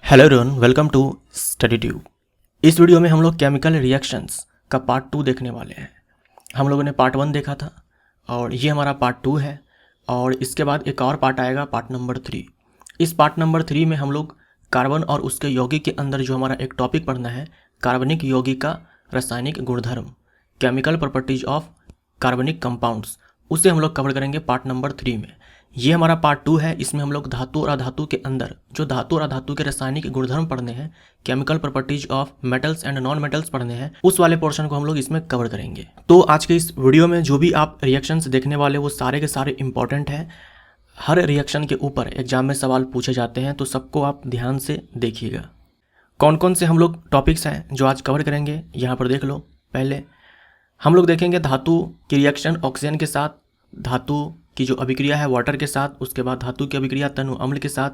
Hello everyone, welcome to study tube. इस video में हम लोग केमिकल रिएक्शंस का पार्ट 2 देखने वाले हैं। हम लोगों ने पार्ट 1 देखा था और ये हमारा पार्ट 2 है और इसके बाद एक और पार्ट आएगा, पार्ट नंबर 3। इस पार्ट नंबर 3 में हम लोग कार्बन और उसके यौगिक के अंदर जो हमारा एक टॉपिक पढ़ना है, कार्बनिक यौगिक का रासायनिक गुणधर्म, केमिकल प्रॉपर्टीज ऑफ कार्बनिक कंपाउंड्स, उसे हम लोग कवर करेंगे पार्ट नंबर 3 में। ये हमारा पार्ट 2 है। इसमें हम लोग धातु और अधातु के अंदर जो धातु और अधातु के रासायनिक गुणधर्म पढ़ने हैं, chemical properties of metals and non metals पढ़ने हैं, उस वाले पोर्शन को हम लोग इसमें कवर करेंगे। तो आज के इस वीडियो में जो भी आप रिएक्शंस देखने वाले वो सारे के सारे इंपॉर्टेंट हैं। हर रिएक्शन के ऊपर एग्जाम में सवाल पूछे जाते हैं, तो सबको आप ध्यान से देखिएगा। कौन कौन से हम लोग टॉपिक्स हैं जो आज कवर करेंगे, यहाँ पर देख लो। पहले हम लोग देखेंगे धातु की रिएक्शन ऑक्सीजन के साथ, धातु की जो अभिक्रिया है वाटर के साथ, उसके बाद धातु की अभिक्रिया तनु अम्ल के साथ,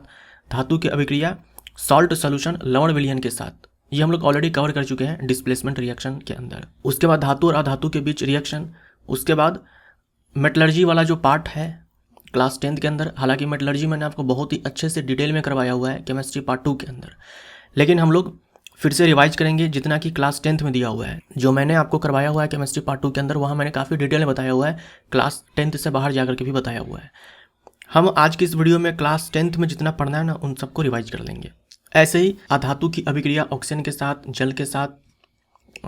धातु की अभिक्रिया सॉल्ट सॉल्यूशन लवण विलयन के साथ। ये हम लोग ऑलरेडी कवर कर चुके हैं डिस्प्लेसमेंट रिएक्शन के अंदर। उसके बाद धातु और अधातु के बीच रिएक्शन। उसके बाद मेटलर्जी वाला जो पार्ट है क्लास 10th के अंदर, हालांकि मेटलर्जी मैंने आपको बहुत ही अच्छे से डिटेल में करवाया हुआ है केमिस्ट्री पार्ट 2 के अंदर, लेकिन हम लोग फिर से रिवाइज करेंगे जितना कि क्लास 10th में दिया हुआ है। जो मैंने आपको करवाया हुआ है केमिस्ट्री पार्ट 2 के अंदर, वहाँ मैंने काफ़ी डिटेल में बताया हुआ है, क्लास 10th से बाहर जाकर के भी बताया हुआ है। हम आज की इस वीडियो में क्लास 10th में जितना पढ़ना है ना, उन सबको रिवाइज कर लेंगे। ऐसे ही अधातु की अभिक्रिया ऑक्सीजन के साथ, जल के साथ,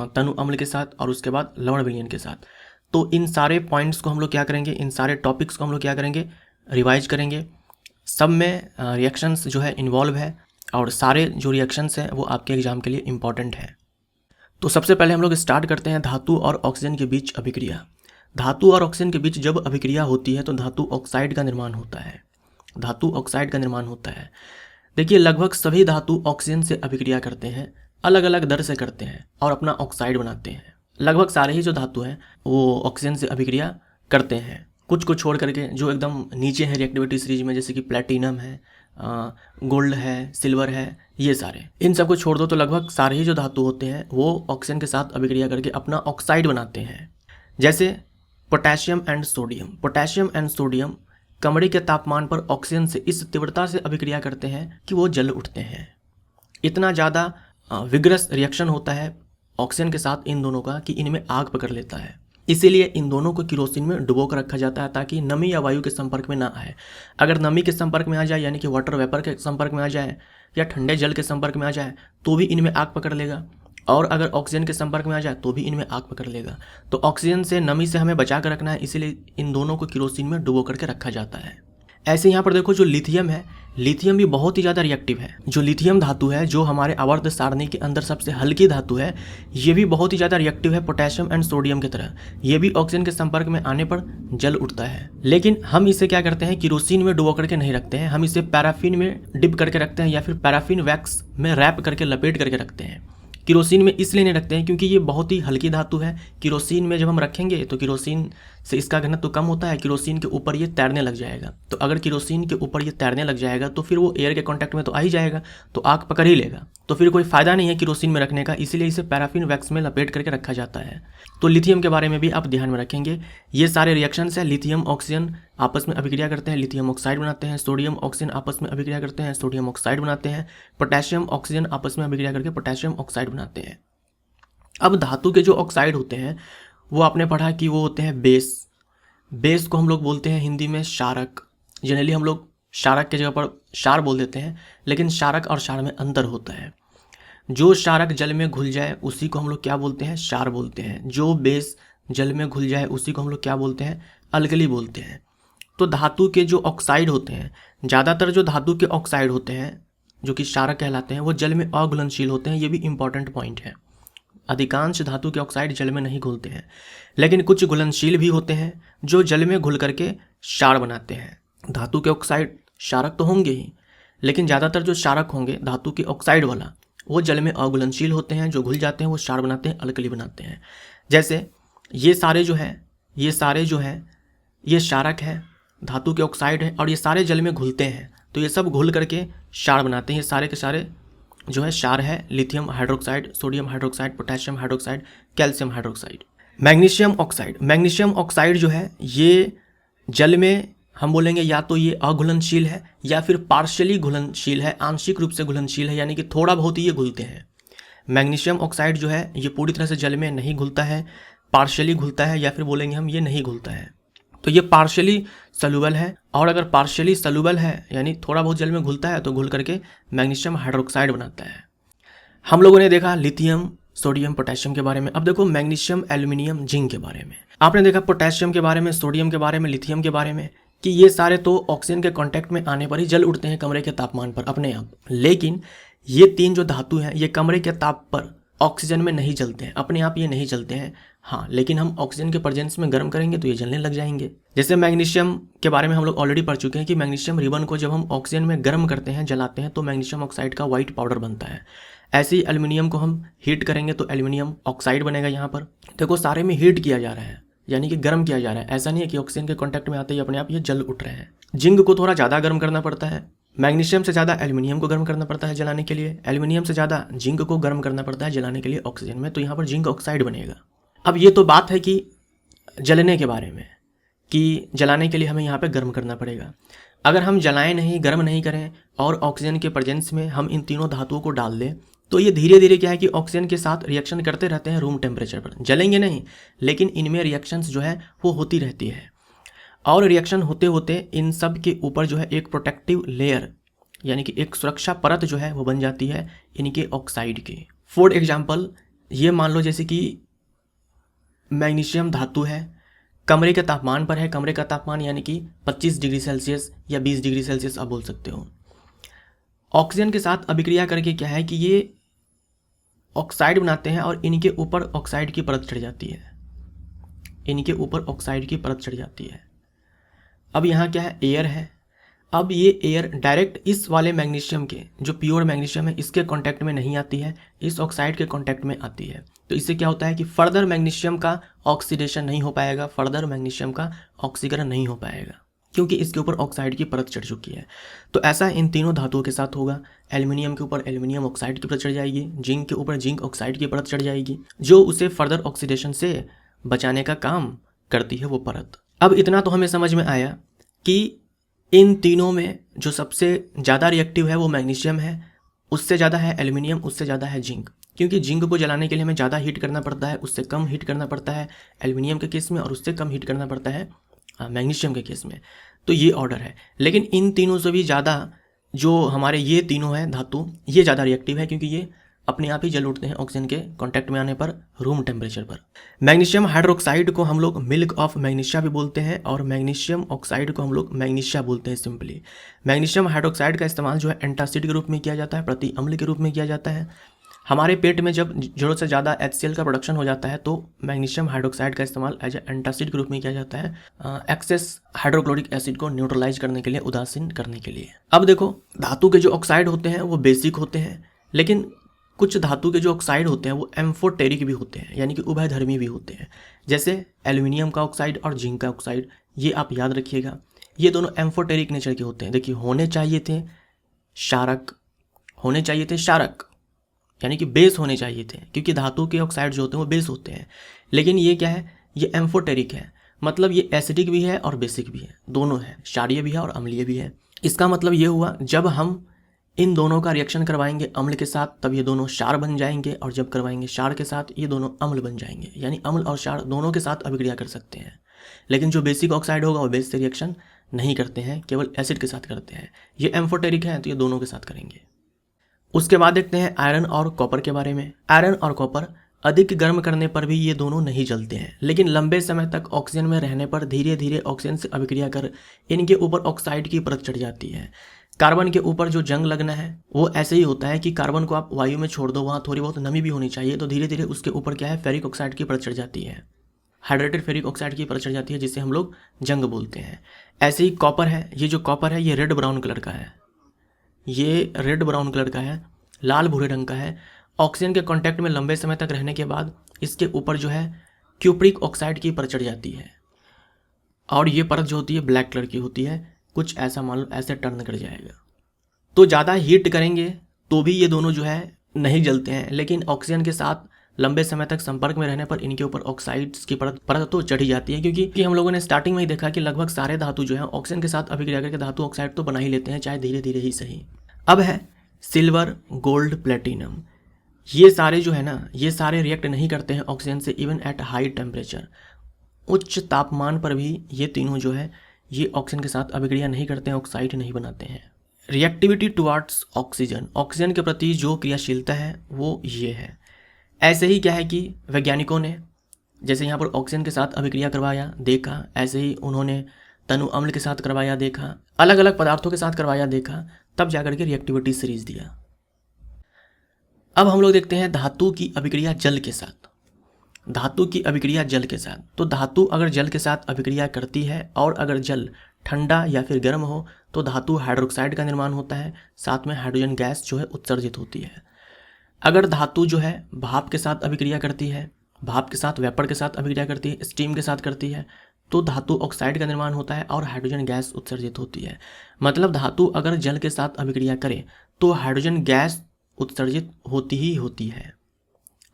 तनु अम्ल के साथ और उसके बाद लवण विलयन के साथ। तो इन सारे पॉइंट्स को हम लोग क्या करेंगे, इन सारे टॉपिक्स को हम लोग क्या करेंगे, रिवाइज करेंगे। सब में रिएक्शंस जो है इन्वॉल्व है और सारे जो रिएक्शंस हैं वो आपके एग्जाम के लिए इंपॉर्टेंट है। तो सबसे पहले हम लोग स्टार्ट करते हैं धातु और ऑक्सीजन के बीच अभिक्रिया। धातु और ऑक्सीजन के बीच जब अभिक्रिया होती है तो धातु ऑक्साइड का निर्माण होता है। धातु ऑक्साइड का निर्माण होता है। देखिए, लगभग सभी धातु ऑक्सीजन से अभिक्रिया करते हैं, अलग अलग दर से करते हैं और अपना ऑक्साइड बनाते हैं। लगभग सारे ही जो धातु हैं वो ऑक्सीजन से अभिक्रिया करते हैं, कुछ को छोड़ करके जो एकदम नीचे है रिएक्टिविटी सीरीज में, जैसे कि प्लेटिनम है, गोल्ड है, सिल्वर है, ये सारे, इन सब को छोड़ दो तो लगभग सारे ही जो धातु होते हैं वो ऑक्सीजन के साथ अभिक्रिया करके अपना ऑक्साइड बनाते हैं। जैसे potassium and sodium. Potassium and sodium कमरे के तापमान पर ऑक्सीजन से इस तीव्रता से अभिक्रिया करते हैं कि वो जल उठते हैं। इतना ज़्यादा विग्रस रिएक्शन होता है ऑक्सीजन के साथ इन दोनों का कि इनमें आग पकड़ लेता है। इसीलिए इन दोनों को केरोसिन में डुबो कर रखा जाता है ताकि नमी या वायु के संपर्क में ना आए। अगर नमी के संपर्क में आ जाए, यानी कि वाटर वेपर के संपर्क में आ जाए या ठंडे जल के संपर्क में आ जाए, तो भी इनमें आग पकड़ लेगा, और अगर ऑक्सीजन के संपर्क में आ जाए तो भी इनमें आग पकड़ लेगा। तो ऑक्सीजन से, नमी से हमें बचा कर रखना है, इसीलिए इन दोनों को केरोसिन में डुबो करके रखा जाता है। ऐसे यहाँ पर देखो, जो लिथियम है, लिथियम भी बहुत ही ज़्यादा रिएक्टिव है। जो लिथियम धातु है, जो हमारे आवर्त सारणी के अंदर सबसे हल्की धातु है, ये भी बहुत ही ज़्यादा रिएक्टिव है पोटेशियम एंड सोडियम की तरह। ये भी ऑक्सीजन के संपर्क में आने पर जल उठता है। लेकिन हम इसे क्या करते हैं, केरोसिन में डुबो करके नहीं रखते हैं, हम इसे पैराफिन में डिप करके रखते हैं या फिर पैराफिन वैक्स में रैप करके लपेट करके रखते हैं। केरोसिन में इसलिए नहीं रखते हैं क्योंकि ये बहुत ही हल्की धातु है। केरोसिन में जब हम रखेंगे तो केरोसिन से इसका घनत्व तो कम होता है, केरोसिन के ऊपर ये तैरने लग जाएगा। तो अगर केरोसिन के ऊपर ये तैरने लग जाएगा तो फिर वो एयर के कांटेक्ट में तो आ ही जाएगा, तो आग पकड़ ही लेगा। तो फिर कोई फायदा नहीं है केरोसिन में रखने का, इसीलिए इसे पैराफिन वैक्स में लपेट करके रखा जाता है। तो लिथियम के बारे में भी आप ध्यान में रखेंगे। ये सारे रिएक्शंस है, लिथियम ऑक्सीजन आपस में अभिक्रिया करते हैं, लिथियम ऑक्साइड बनाते हैं। सोडियम ऑक्सीजन आपस में अभिक्रिया करते हैं, सोडियम ऑक्साइड बनाते हैं। पोटेशियम ऑक्सीजन आपस में अभिक्रिया करके पोटेशियम ऑक्साइड बनाते हैं। अब धातु के जो ऑक्साइड होते हैं वो आपने पढ़ा कि वो होते हैं बेस। बेस को हम लोग बोलते हैं हिंदी में क्षारक। जनरली हम लोग क्षारक की जगह पर क्षार बोल देते हैं, लेकिन क्षारक और क्षार में अंतर होता है। जो क्षारक जल में घुल जाए उसी को हम लोग क्या बोलते हैं, क्षार बोलते हैं। जो बेस जल में घुल जाए उसी को हम लोग क्या बोलते हैं, अल्कली बोलते हैं। तो धातु के जो ऑक्साइड होते हैं, ज़्यादातर जो धातु के ऑक्साइड होते हैं जो कि क्षारक कहलाते हैं, वो जल में अघुलनशील होते हैं। ये भी इंपॉर्टेंट पॉइंट है। अधिकांश धातु के ऑक्साइड जल में नहीं घुलते हैं, लेकिन कुछ घुलनशील भी होते हैं जो जल में घुल करके क्षार बनाते हैं। धातु के ऑक्साइड क्षारक तो होंगे ही, लेकिन ज़्यादातर जो क्षारक होंगे धातु के ऑक्साइड वाला, वो जल में अघुलनशील होते हैं। जो घुल जाते हैं वो क्षार बनाते हैं, अल्कली बनाते हैं। जैसे ये सारे जो हैं ये क्षारक है, धातु के ऑक्साइड है, और ये सारे जल में घुलते हैं, तो ये सब घुल करके क्षार बनाते हैं। ये सारे के सारे जो है क्षार है, lithium hydroxide, sodium hydroxide, potassium hydroxide, calcium hydroxide. Magnesium oxide जो है ये जल में हम बोलेंगे या तो ये अघुलनशील है या फिर पार्शियली घुलनशील है, आंशिक रूप से घुलनशील है, यानी कि थोड़ा बहुत ही ये घुलते हैं। मैग्नीशियम ऑक्साइड जो है ये पूरी तरह से जल में नहीं घुलता है, पार्शियली घुलता है, या फिर बोलेंगे हम ये नहीं घुलता है। तो ये पार्शियली सलूबल है, और अगर पार्शियली सलूबल है यानी थोड़ा बहुत जल में घुलता है तो घुल करके मैग्नीशियम हाइड्रोक्साइड बनाता है। हम लोगों ने देखा लिथियम, सोडियम, पोटेशियम के बारे में। अब देखो मैग्नीशियम, एल्यूमिनियम, जिंक के बारे में। आपने देखा पोटेशियम के बारे में, सोडियम के बारे में, लिथियम के बारे में कि ये सारे तो ऑक्सीजन के कांटेक्ट में आने पर ही जल उठते हैं कमरे के तापमान पर अपने आप। लेकिन ये तीन जो धातु हैं ये कमरे के ताप पर ऑक्सीजन में नहीं जलते हैं, अपने आप ये नहीं जलते हैं। हाँ, लेकिन हम ऑक्सीजन के प्रेजेंस में गर्म करेंगे तो ये जलने लग जाएंगे। जैसे मैग्नीशियम के बारे में हम लोग ऑलरेडी पढ़ चुके हैं कि मैग्नीशियम रिबन को जब हम ऑक्सीजन में गर्म करते हैं, जलाते हैं, तो मैग्नीशियम ऑक्साइड का व्हाइट पाउडर बनता है। ऐसे ही एल्यूमिनियम को हम हीट करेंगे तो एल्यूमिनियम ऑक्साइड बनेगा। यहाँ पर देखो सारे में हीट किया जा रहा है, यानी कि गर्म किया जा रहा है। ऐसा नहीं है कि ऑक्सीजन के कॉन्टैक्ट में आते ही अपने आप ये जल उठ रहे हैं। जिंक को थोड़ा ज़्यादा गर्म करना पड़ता है, मैग्नीशियम से ज़्यादा एल्यूमिनियम को गर्म करना पड़ता है जलाने के लिए, एल्यूमिनियम से ज़्यादा जिंक को गर्म करना पड़ता है जलाने के लिए ऑक्सीजन में, तो यहाँ पर जिंक ऑक्साइड बनेगा। अब ये तो बात है कि जलने के बारे में, कि जलाने के लिए हमें यहाँ पे गर्म करना पड़ेगा। अगर हम जलाएं नहीं, गर्म नहीं करें और ऑक्सीजन के प्रेजेंस में हम इन तीनों धातुओं को डाल दें तो ये धीरे धीरे क्या है कि ऑक्सीजन के साथ रिएक्शन करते रहते हैं रूम टेम्परेचर पर। जलेंगे नहीं, लेकिन इनमें रिएक्शंस जो है वो होती रहती है, और रिएक्शन होते होते इन सब के ऊपर जो है एक प्रोटेक्टिव लेयर यानी कि एक सुरक्षा परत जो है वो बन जाती है इनके ऑक्साइड की। फॉर एग्जांपल ये मान लो जैसे कि मैग्नीशियम धातु है, कमरे के तापमान पर है। कमरे का तापमान यानी कि 25 डिग्री सेल्सियस या 20 डिग्री सेल्सियस आप बोल सकते हो। ऑक्सीजन के साथ अभिक्रिया करके क्या है कि ये ऑक्साइड बनाते हैं और इनके ऊपर ऑक्साइड की परत चढ़ जाती है, इनके ऊपर ऑक्साइड की परत चढ़ जाती है। अब यहाँ क्या है, एयर है। अब ये एयर डायरेक्ट इस वाले मैग्नीशियम के, जो प्योर मैग्नीशियम है, इसके कांटेक्ट में नहीं आती है, इस ऑक्साइड के कांटेक्ट में आती है। तो इससे क्या होता है कि फर्दर मैग्नीशियम का ऑक्सीडेशन नहीं हो पाएगा, फर्दर मैग्नीशियम का ऑक्सीकरण नहीं हो पाएगा, क्योंकि इसके ऊपर ऑक्साइड की परत चढ़ चुकी है। तो ऐसा इन तीनों धातुओं के साथ होगा। एल्यूमिनियम के ऊपर एल्यूमिनियम ऑक्साइड की परत चढ़ जाएगी, जिंक के ऊपर जिंक ऑक्साइड की परत चढ़ जाएगी, जो उसे फर्दर ऑक्सीडेशन से बचाने का काम करती है वो परत। अब इतना तो हमें समझ में आया कि इन तीनों में जो सबसे ज़्यादा रिएक्टिव है वो मैग्नीशियम है, उससे ज़्यादा है एल्यूमिनियम, उससे ज़्यादा है जिंक। क्योंकि जिंक को जलाने के लिए हमें ज़्यादा हीट करना पड़ता है, उससे कम हीट करना पड़ता है एल्यूमिनियम के केस में, और उससे कम हीट करना पड़ता है मैग्नीशियम के केस में। तो ये ऑर्डर है। लेकिन इन तीनों से भी ज़्यादा जो हमारे ये तीनों हैं धातु, ये ज़्यादा रिएक्टिव है, क्योंकि ये अपने आप ही जल उठते हैं ऑक्सीजन के कांटेक्ट में आने पर रूम टेम्परेचर पर। मैग्नीशियम हाइड्रोक्साइड को हम लोग मिल्क ऑफ मैग्नीशिया भी बोलते हैं, और मैग्नीशियम ऑक्साइड को हम लोग मैग्नीशिया बोलते हैं सिंपली। मैग्नीशियम हाइड्रोक्साइड का इस्तेमाल जो है एंटासिड के रूप में किया जाता है, प्रति अम्ल के रूप में किया जाता है। हमारे पेट में जब जरूरत से ज़्यादा HCl का प्रोडक्शन हो जाता है तो मैग्नीशियम हाइड्रोक्साइड का इस्तेमाल एज एंटासिड के रूप में किया जाता है, एक्सेस हाइड्रोक्लोरिक एसिड को न्यूट्रलाइज करने के लिए, उदासीन करने के लिए। अब देखो धातु के जो ऑक्साइड होते हैं वो बेसिक होते हैं, लेकिन कुछ धातु के जो ऑक्साइड होते हैं वो एम्फोटेरिक भी होते हैं, यानी कि उभयधर्मी भी होते हैं। जैसे एल्यूमिनियम का ऑक्साइड और जिंक का ऑक्साइड, ये आप याद रखिएगा, ये दोनों एम्फोटेरिक नेचर के होते हैं। देखिए होने चाहिए थे क्षारक, होने चाहिए थे क्षारक, यानी कि बेस होने चाहिए थे, क्योंकि धातु के ऑक्साइड जो होते हैं वो बेस होते हैं। लेकिन ये क्या है, ये एम्फोटेरिक है, मतलब ये एसिडिक भी है और बेसिक भी है, दोनों है, क्षारीय भी है और अम्लीय भी है। इसका मतलब ये हुआ जब हम इन दोनों का रिएक्शन करवाएंगे अम्ल के साथ तब ये दोनों क्षार बन जाएंगे, और जब करवाएंगे क्षार के साथ ये दोनों अम्ल बन जाएंगे। यानी अम्ल और क्षार दोनों के साथ अभिक्रिया कर सकते हैं। लेकिन जो बेसिक ऑक्साइड होगा वो बेस से रिएक्शन नहीं करते हैं, केवल एसिड के साथ करते हैं। ये एम्फोटेरिक है तो ये दोनों के साथ करेंगे। उसके बाद देखते हैं आयरन और कॉपर के बारे में। आयरन और कॉपर अधिक गर्म करने पर भी ये दोनों नहीं जलते हैं, लेकिन लंबे समय तक ऑक्सीजन में रहने पर धीरे धीरे ऑक्सीजन से अभिक्रिया कर इनके ऊपर ऑक्साइड की परत चढ़ जाती है। कार्बन के ऊपर जो जंग लगना है वो ऐसे ही होता है कि कार्बन को आप वायु में छोड़ दो, वहाँ थोड़ी बहुत नमी भी होनी चाहिए, तो धीरे धीरे उसके ऊपर क्या है, फेरिक ऑक्साइड की परत चढ़ जाती है, हाइड्रेटेड फेरिक ऑक्साइड की परत चढ़ जाती है, जिसे हम लोग जंग बोलते हैं। ऐसे ही कॉपर है, ये जो कॉपर है ये रेड ब्राउन कलर का है, ये रेड ब्राउन कलर का है, लाल भूरे रंग का है। ऑक्सीजन के कांटेक्ट में लंबे समय तक रहने के बाद इसके ऊपर जो है क्यूप्रिक ऑक्साइड की परत चढ़ जाती है, और ये परत जो होती है ब्लैक कलर की होती है, कुछ ऐसा मान लो ऐसे टर्न कर जाएगा। तो ज़्यादा हीट करेंगे तो भी ये दोनों जो है नहीं जलते हैं, लेकिन ऑक्सीजन के साथ लंबे समय तक संपर्क में रहने पर इनके ऊपर ऑक्साइड्स की परत तो चढ़ी जाती है, क्योंकि हम लोगों ने स्टार्टिंग में ही देखा कि लगभग सारे धातु जो है ऑक्सीजन के साथ अभिक्रिया करके धातु ऑक्साइड तो बना ही लेते हैं, चाहे धीरे धीरे ही सही। अब है सिल्वर, गोल्ड, प्लेटिनम। ये सारे जो है ना, ये सारे रिएक्ट नहीं करते हैं ऑक्सीजन से इवन एट हाई टेम्परेचर। उच्च तापमान पर भी ये तीनों जो है ये ऑक्सीजन के साथ अभिक्रिया नहीं करते हैं, ऑक्साइड नहीं बनाते हैं। रिएक्टिविटी टुवार्ड्स ऑक्सीजन, ऑक्सीजन के प्रति जो क्रियाशीलता है वो ये है। ऐसे ही क्या है कि वैज्ञानिकों ने जैसे यहाँ पर ऑक्सीजन के साथ अभिक्रिया करवाया देखा, ऐसे ही उन्होंने तनु अम्ल के साथ करवाया देखा, अलग अलग पदार्थों के साथ करवाया देखा, तब जाकर के रिएक्टिविटी सीरीज दिया। अब हम लोग देखते हैं धातु की अभिक्रिया जल के साथ। धातु की अभिक्रिया जल के साथ, तो धातु अगर जल के साथ अभिक्रिया करती है और अगर जल ठंडा या फिर गर्म हो तो धातु हाइड्रोक्साइड का निर्माण होता है, साथ में हाइड्रोजन गैस जो है उत्सर्जित होती है। अगर धातु जो है भाप के साथ अभिक्रिया करती है, भाप के साथ वेपर के साथ अभिक्रिया करती है, स्टीम के साथ करती है, तो धातु ऑक्साइड का निर्माण होता है और हाइड्रोजन गैस उत्सर्जित होती है। मतलब धातु अगर जल के साथ अभिक्रिया करे तो हाइड्रोजन गैस उत्सर्जित होती ही होती है।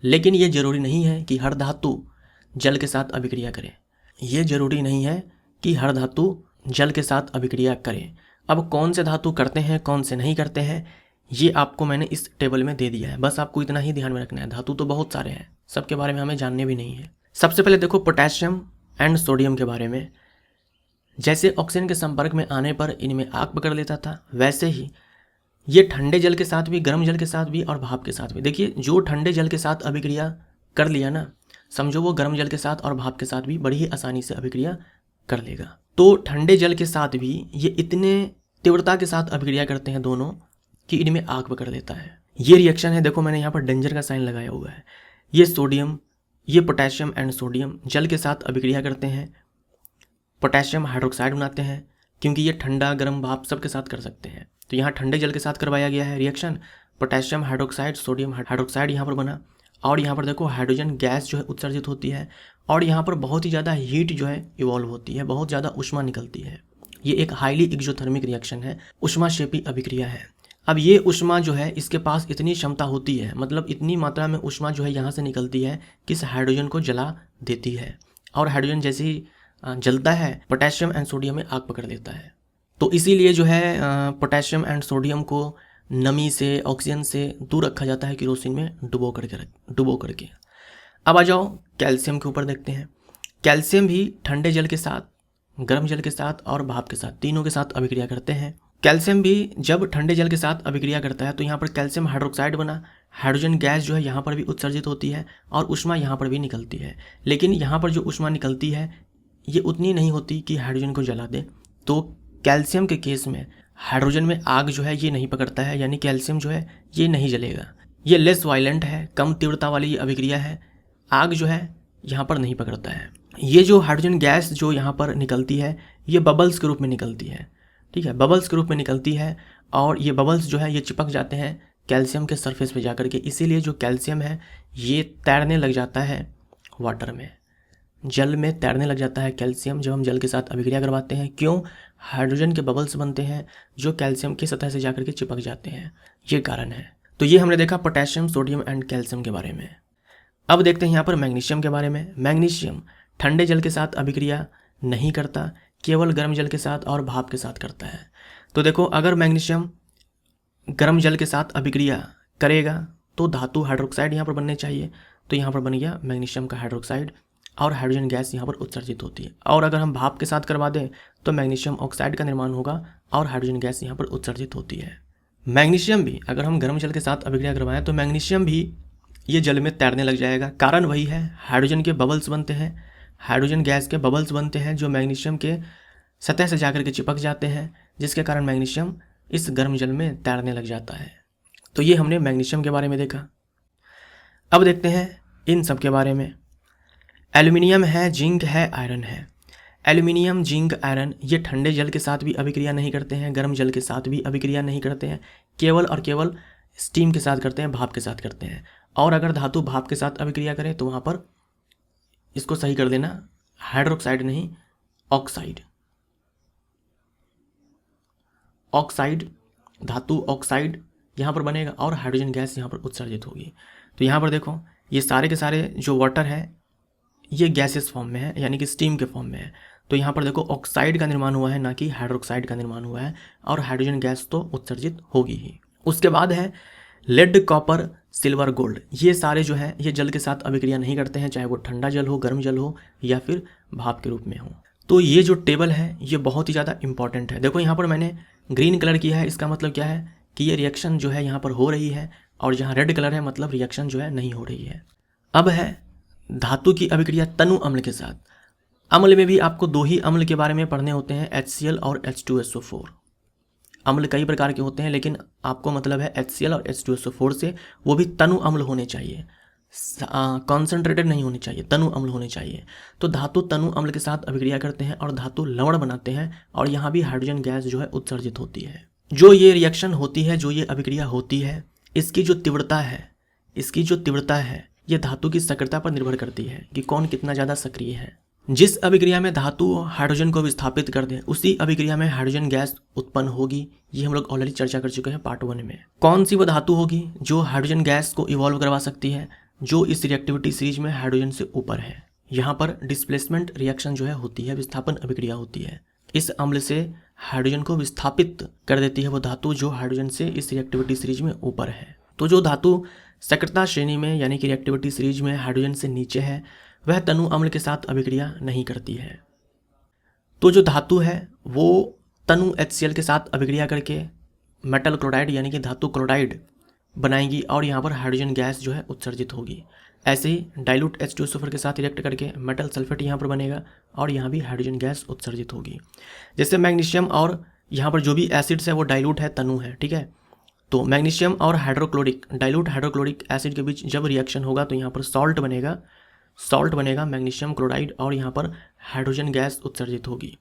लेकिन ये जरूरी नहीं है कि हर धातु जल के साथ अभिक्रिया करे। ये जरूरी नहीं है कि हर धातु जल के साथ अभिक्रिया करे। अब कौन से धातु करते हैं, कौन से नहीं करते हैं, ये आपको मैंने इस टेबल में दे दिया है। बस आपको इतना ही ध्यान में रखना है। धातु तो बहुत सारे हैं, सबके बारे में हमें जानने भी नहीं है। सबसे पहले देखो पोटेशियम एंड सोडियम के बारे में। जैसे ऑक्सीजन के संपर्क में आने पर इनमें आग पकड़ लेता था, वैसे ही ये ठंडे जल के साथ भी, गर्म जल के साथ भी और भाप के साथ भी। देखिए जो ठंडे जल के साथ अभिक्रिया कर लिया ना, समझो वो गर्म जल के साथ और भाप के साथ भी बड़ी ही आसानी से अभिक्रिया कर लेगा। तो ठंडे जल के साथ भी ये इतने तीव्रता के साथ अभिक्रिया करते हैं दोनों कि इनमें आग पकड़ लेता है। ये रिएक्शन है, देखो मैंने यहाँ पर डेंजर का साइन लगाया हुआ है। ये सोडियम, ये पोटेशियम एंड सोडियम जल के साथ अभिक्रिया करते हैं, पोटेशियम हाइड्रोक्साइड बनाते हैं, क्योंकि ये ठंडा गर्म भाप सब के साथ कर सकते हैं। तो यहाँ ठंडे जल के साथ करवाया गया है reaction, potassium hydroxide, sodium hydroxide यहाँ पर बना, और यहाँ पर देखो हाइड्रोजन गैस जो है उत्सर्जित होती है, और यहाँ पर बहुत ही ज़्यादा हीट जो है इवॉल्व होती है, बहुत ज़्यादा ऊष्मा निकलती है। ये एक हाईली एक्सोथर्मिक रिएक्शन है, ऊष्माक्षेपी अभिक्रिया है। अब ये ऊष्मा जो है इसके पास इतनी क्षमता होती है, मतलब इतनी मात्रा में ऊष्मा जो है यहाँ से निकलती है कि इस हाइड्रोजन को जला देती है, और हाइड्रोजन जैसे ही जलता है पोटेशियम एंड सोडियम में आग पकड़ लेता है। तो इसीलिए जो है पोटेशियम एंड सोडियम को नमी से, ऑक्सीजन से दूर रखा जाता है केरोसिन में डुबो करके। अब आ जाओ कैल्शियम के ऊपर देखते हैं। कैल्शियम भी ठंडे जल के साथ, गर्म जल के साथ और भाप के साथ, तीनों के साथ अभिक्रिया करते हैं। कैल्शियम भी जब ठंडे जल के साथ अभिक्रिया करता है तो यहाँ पर कैल्शियम हाइड्रोक्साइड बना, हाइड्रोजन गैस जो है यहाँ पर भी उत्सर्जित होती है और ऊष्मा यहाँ पर भी निकलती है। लेकिन यहाँ पर जो ऊष्मा निकलती है ये उतनी नहीं होती कि हाइड्रोजन को जला दे। तो कैल्शियम के केस में हाइड्रोजन में आग जो है ये नहीं पकड़ता है, यानी कैल्शियम जो है ये नहीं जलेगा। ये लेस वायलेंट है, कम तीव्रता वाली ये अभिक्रिया है, आग जो है यहाँ पर नहीं पकड़ता है। ये जो हाइड्रोजन गैस जो यहाँ पर निकलती है ये बबल्स के रूप में निकलती है, ठीक है, बबल्स के रूप में निकलती है, और ये बबल्स जो है ये चिपक जाते हैं कैल्शियम के सरफेस पे जाकर के। इसीलिए जो कैल्शियम है ये तैरने लग जाता है वाटर में, जल में तैरने लग जाता है कैल्शियम जब हम जल के साथ अभिक्रिया करवाते हैं। क्यों? हाइड्रोजन के बबल्स बनते हैं जो कैल्शियम की सतह से जाकर के चिपक जाते हैं, ये कारण है। तो ये हमने देखा पोटेशियम, सोडियम एंड कैल्शियम के बारे में। अब देखते हैं यहाँ पर मैग्नीशियम के बारे में। मैग्नीशियम ठंडे जल के साथ अभिक्रिया नहीं करता, केवल गर्म जल के साथ और भाप के साथ करता है। तो देखो अगर मैग्नीशियम गर्म जल के साथ अभिक्रिया करेगा तो धातु हाइड्रोक्साइड यहाँ पर बनने चाहिए, तो यहाँ पर बन गया मैग्नीशियम का हाइड्रोक्साइड और हाइड्रोजन गैस यहाँ पर उत्सर्जित होती है। और अगर हम भाप के साथ करवा दें तो मैग्नीशियम ऑक्साइड का निर्माण होगा और हाइड्रोजन गैस यहाँ पर उत्सर्जित होती है। मैग्नीशियम भी अगर हम गर्म जल के साथ अभिक्रिया करवाएं तो मैग्नीशियम भी ये जल में तैरने लग जाएगा। कारण वही है, हाइड्रोजन के बबल्स बनते हैं, हाइड्रोजन गैस के बबल्स बनते हैं जो मैग्नीशियम के सतह से जाकर के चिपक जाते हैं, जिसके कारण मैग्नीशियम इस गर्म जल में तैरने लग जाता है। तो ये हमने मैग्नीशियम के बारे में देखा। अब देखते हैं इन सब के बारे में। एल्युमिनियम है, जिंक है, आयरन है। एल्युमिनियम, जिंक, आयरन ये ठंडे जल के साथ भी अभिक्रिया नहीं करते हैं, गर्म जल के साथ भी अभिक्रिया नहीं करते हैं, केवल और केवल स्टीम के साथ करते हैं, भाप के साथ करते हैं। और अगर धातु भाप के साथ अभिक्रिया करे तो वहाँ पर इसको सही कर देना, हाइड्रोक्साइड नहीं ऑक्साइड, ऑक्साइड धातु ऑक्साइड यहाँ पर बनेगा और हाइड्रोजन गैस यहाँ पर उत्सर्जित होगी। तो यहाँ पर देखो ये सारे के सारे जो वाटर है ये गैसेस फॉर्म में है, यानी कि स्टीम के फॉर्म में है। तो यहाँ पर देखो ऑक्साइड का निर्माण हुआ है, ना कि हाइड्रोक्साइड का निर्माण हुआ है, और हाइड्रोजन गैस तो उत्सर्जित होगी ही। उसके बाद है लेड, कॉपर, सिल्वर, गोल्ड। ये सारे जो है ये जल के साथ अभिक्रिया नहीं करते हैं, चाहे वो ठंडा जल हो, गर्म जल हो, या फिर भाप के रूप में हो। तो ये जो टेबल है ये बहुत ही ज़्यादा इंपॉर्टेंट है। देखो यहाँ पर मैंने ग्रीन कलर किया है, इसका मतलब क्या है कि ये रिएक्शन जो है यहाँ पर हो रही है, और जहाँ रेड कलर है मतलब रिएक्शन जो है नहीं हो रही है। अब है धातु की अभिक्रिया तनु अम्ल के साथ। अम्ल में भी आपको दो ही अम्ल के बारे में पढ़ने होते हैं, HCl और H2SO4। अम्ल कई प्रकार के होते हैं, लेकिन आपको मतलब है HCl और H2SO4 से, वो भी तनु अम्ल होने चाहिए, कॉन्सेंट्रेटेड नहीं होने चाहिए, तनु अम्ल होने चाहिए। तो धातु तनु अम्ल के साथ अभिक्रिया करते हैं और धातु लवण बनाते हैं, और यहाँ भी हाइड्रोजन गैस जो है उत्सर्जित होती है। जो ये रिएक्शन होती है, जो ये अभिक्रिया होती है, इसकी जो तीव्रता है ये धातु की सक्रियता पर निर्भर करती है कि कौन कितना ज़्यादा सक्रिय है। जिस अभिक्रिया में धातु हाइड्रोजन को विस्थापित कर दे, उसी अभिक्रिया में हाइड्रोजन गैस उत्पन्न होगी। ये हम लोग ऑलरेडी चर्चा कर चुके हैं पार्ट 1 में। कौन सी वो धातु होगी जो हाइड्रोजन गैस को इवॉल्व करवा सकती है, जो इस रिएक्टिविटी सीरीज में हाइड्रोजन से ऊपर है। यहाँ पर डिस्प्लेसमेंट रिएक्शन जो है होती है, विस्थापन अभिक्रिया होती है। इस अम्ल से हाइड्रोजन को विस्थापित कर देती है वो धातु जो हाइड्रोजन से इस रिएक्टिविटी सीरीज में ऊपर है। तो जो धातु सक्रियता श्रेणी में यानी कि रिएक्टिविटी सीरीज में हाइड्रोजन से नीचे है, वह तनु अम्ल के साथ अभिक्रिया नहीं करती है। तो जो धातु है वो तनु HCl के साथ अभिक्रिया करके मेटल क्लोराइड यानी कि धातु क्लोराइड बनाएगी, और यहाँ पर हाइड्रोजन गैस जो है उत्सर्जित होगी। ऐसे ही डाइल्यूट H2SO4 के साथ रिएक्ट करके मेटल सल्फेट यहाँ पर बनेगा, और यहाँ भी हाइड्रोजन गैस उत्सर्जित होगी। जैसे मैग्नीशियम और यहाँ पर जो भी एसिड्स है वो डाइल्यूट है, तनु है, ठीक है। तो मैग्नीशियम और डाइल्यूट हाइड्रोक्लोरिक एसिड के बीच जब रिएक्शन होगा तो यहाँ पर सॉल्ट बनेगा मैग्नीशियम क्लोराइड, और यहाँ पर हाइड्रोजन गैस उत्सर्जित होगी।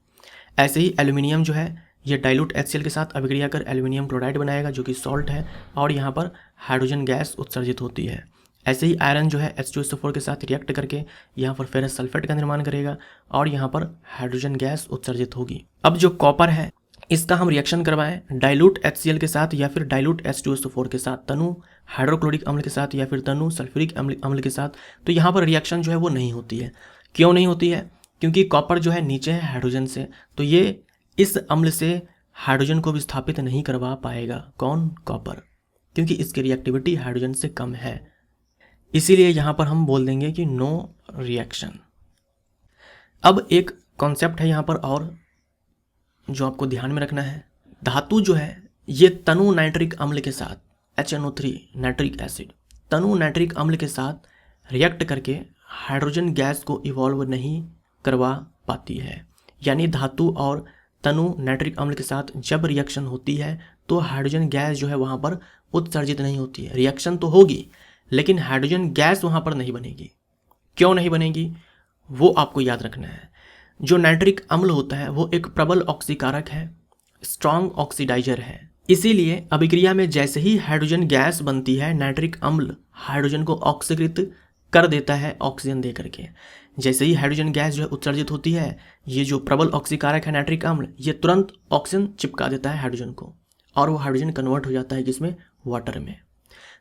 ऐसे ही एल्यूमिनियम जो है ये डाइल्यूट HCl के साथ अभिक्रिया कर एल्यूमिनियम क्लोराइड बनाएगा, जो कि सॉल्ट है, और यहाँ पर हाइड्रोजन गैस उत्सर्जित होती है। ऐसे ही आयरन जो है H2SO4 के साथ रिएक्ट करके यहाँ पर फेरस सल्फेट का निर्माण करेगा, और यहाँ पर हाइड्रोजन गैस उत्सर्जित होगी। अब जो कॉपर है इसका हम रिएक्शन करवाएं डाइल्यूट HCl के साथ या फिर डाइल्यूट H2SO4 के साथ, तनु हाइड्रोक्लोरिक अम्ल के साथ या फिर तनु सल्फ्यूरिक अम्ल के साथ, तो यहाँ पर रिएक्शन जो है वो नहीं होती है। क्यों नहीं होती है? क्योंकि कॉपर जो है नीचे है हाइड्रोजन से, तो ये इस अम्ल से हाइड्रोजन को विस्थापित नहीं करवा पाएगा। कौन? कॉपर, क्योंकि इसकी रिएक्टिविटी हाइड्रोजन से कम है। इसीलिए यहाँ पर हम बोल देंगे कि नो रिएक्शन। अब एक कॉन्सेप्ट है यहाँ पर और जो आपको ध्यान में रखना है, धातु जो है ये तनु नाइट्रिक अम्ल के साथ HNO3 नाइट्रिक एसिड, तनु नाइट्रिक अम्ल के साथ रिएक्ट करके हाइड्रोजन गैस को इवॉल्व नहीं करवा पाती है। यानी धातु और तनु नाइट्रिक अम्ल के साथ जब रिएक्शन होती है तो हाइड्रोजन गैस जो है वहाँ पर उत्सर्जित नहीं होती है। रिएक्शन तो होगी लेकिन हाइड्रोजन गैस वहाँ पर नहीं बनेगी। क्यों नहीं बनेगी वो आपको याद रखना है। जो नाइट्रिक अम्ल होता है वो एक प्रबल ऑक्सीकारक है, स्ट्रॉन्ग ऑक्सीडाइजर है। इसीलिए अभिक्रिया में जैसे ही हाइड्रोजन गैस बनती है, नाइट्रिक अम्ल हाइड्रोजन को ऑक्सीकृत कर देता है ऑक्सीजन दे करके। जैसे ही हाइड्रोजन गैस जो है उत्सर्जित होती है, ये जो प्रबल ऑक्सीकारक है नाइट्रिक अम्ल, ये तुरंत ऑक्सीजन चिपका देता है हाइड्रोजन को, और वो हाइड्रोजन कन्वर्ट हो जाता है किसमें? वाटर में।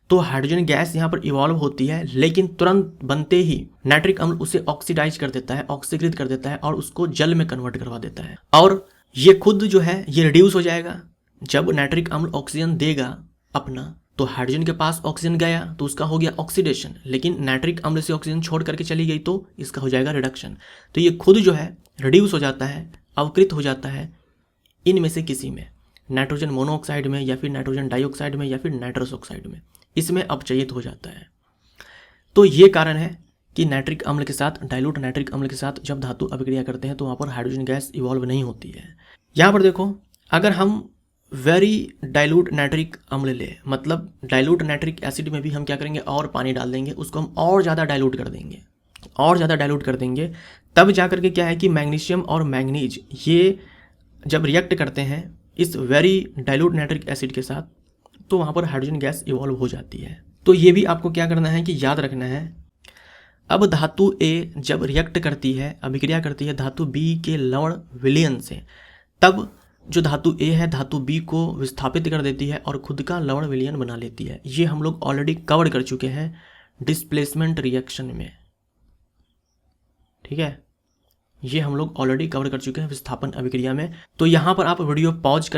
तो हाइड्रोजन गैस यहाँ पर इवॉल्व होती है, लेकिन तुरंत बनते ही नाइट्रिक अम्ल उसे ऑक्सीडाइज कर देता है, ऑक्सीकृत कर देता है, और उसको जल में कन्वर्ट करवा देता है। और ये खुद जो है ये रिड्यूस हो जाएगा। जब नाइट्रिक अम्ल ऑक्सीजन देगा अपना, तो हाइड्रोजन के पास ऑक्सीजन गया तो उसका हो गया ऑक्सीडेशन, लेकिन नाइट्रिक अम्ल से ऑक्सीजन छोड़ करके चली गई तो इसका हो जाएगा रिडक्शन। तो ये खुद जो है रिड्यूस हो जाता है, अवकृत हो जाता है इनमें से किसी में, नाइट्रोजन मोनोऑक्साइड में, या फिर नाइट्रोजन डाइऑक्साइड में, या फिर नाइट्रस ऑक्साइड में, इसमें अपचयित हो जाता है। तो ये कारण है कि नाइट्रिक अम्ल के साथ, डाइल्यूट नाइट्रिक अम्ल के साथ जब धातु अभिक्रिया करते हैं तो वहाँ पर हाइड्रोजन गैस इवॉल्व नहीं होती है। यहाँ पर देखो, अगर हम वेरी डाइल्यूट नाइट्रिक अम्ल ले, मतलब डाइल्यूट नाइट्रिक एसिड में भी हम क्या करेंगे, और पानी डाल देंगे, उसको हम और ज़्यादा डाइल्यूट कर देंगे, तब जा करके क्या है कि मैग्नीशियम और मैंगनीज ये जब रिएक्ट करते हैं इस वेरी डाइल्यूट नाइट्रिक एसिड के साथ, तो वहाँ पर हाइड्रोजन गैस इवॉल्व हो जाती है। तो ये भी आपको क्या करना है कि याद रखना है। अब धातु A जब रिएक्ट करती है, अभिक्रिया करती है धातु B के लवण विलयन से, तब जो धातु A है धातु B को विस्थापित कर देती है और खुद का लवण विलयन बना लेती है। ये हम लोग ऑलरेडी कवर कर चुके हैं डिस्प्लेसमेंट रिएक्शन में। ठीक है, ये हम लोग ऑलरेडी कवर कर चुके हैं विस्थापन अभिक्रिया में। तो यहाँ पर आप वीडियो पॉज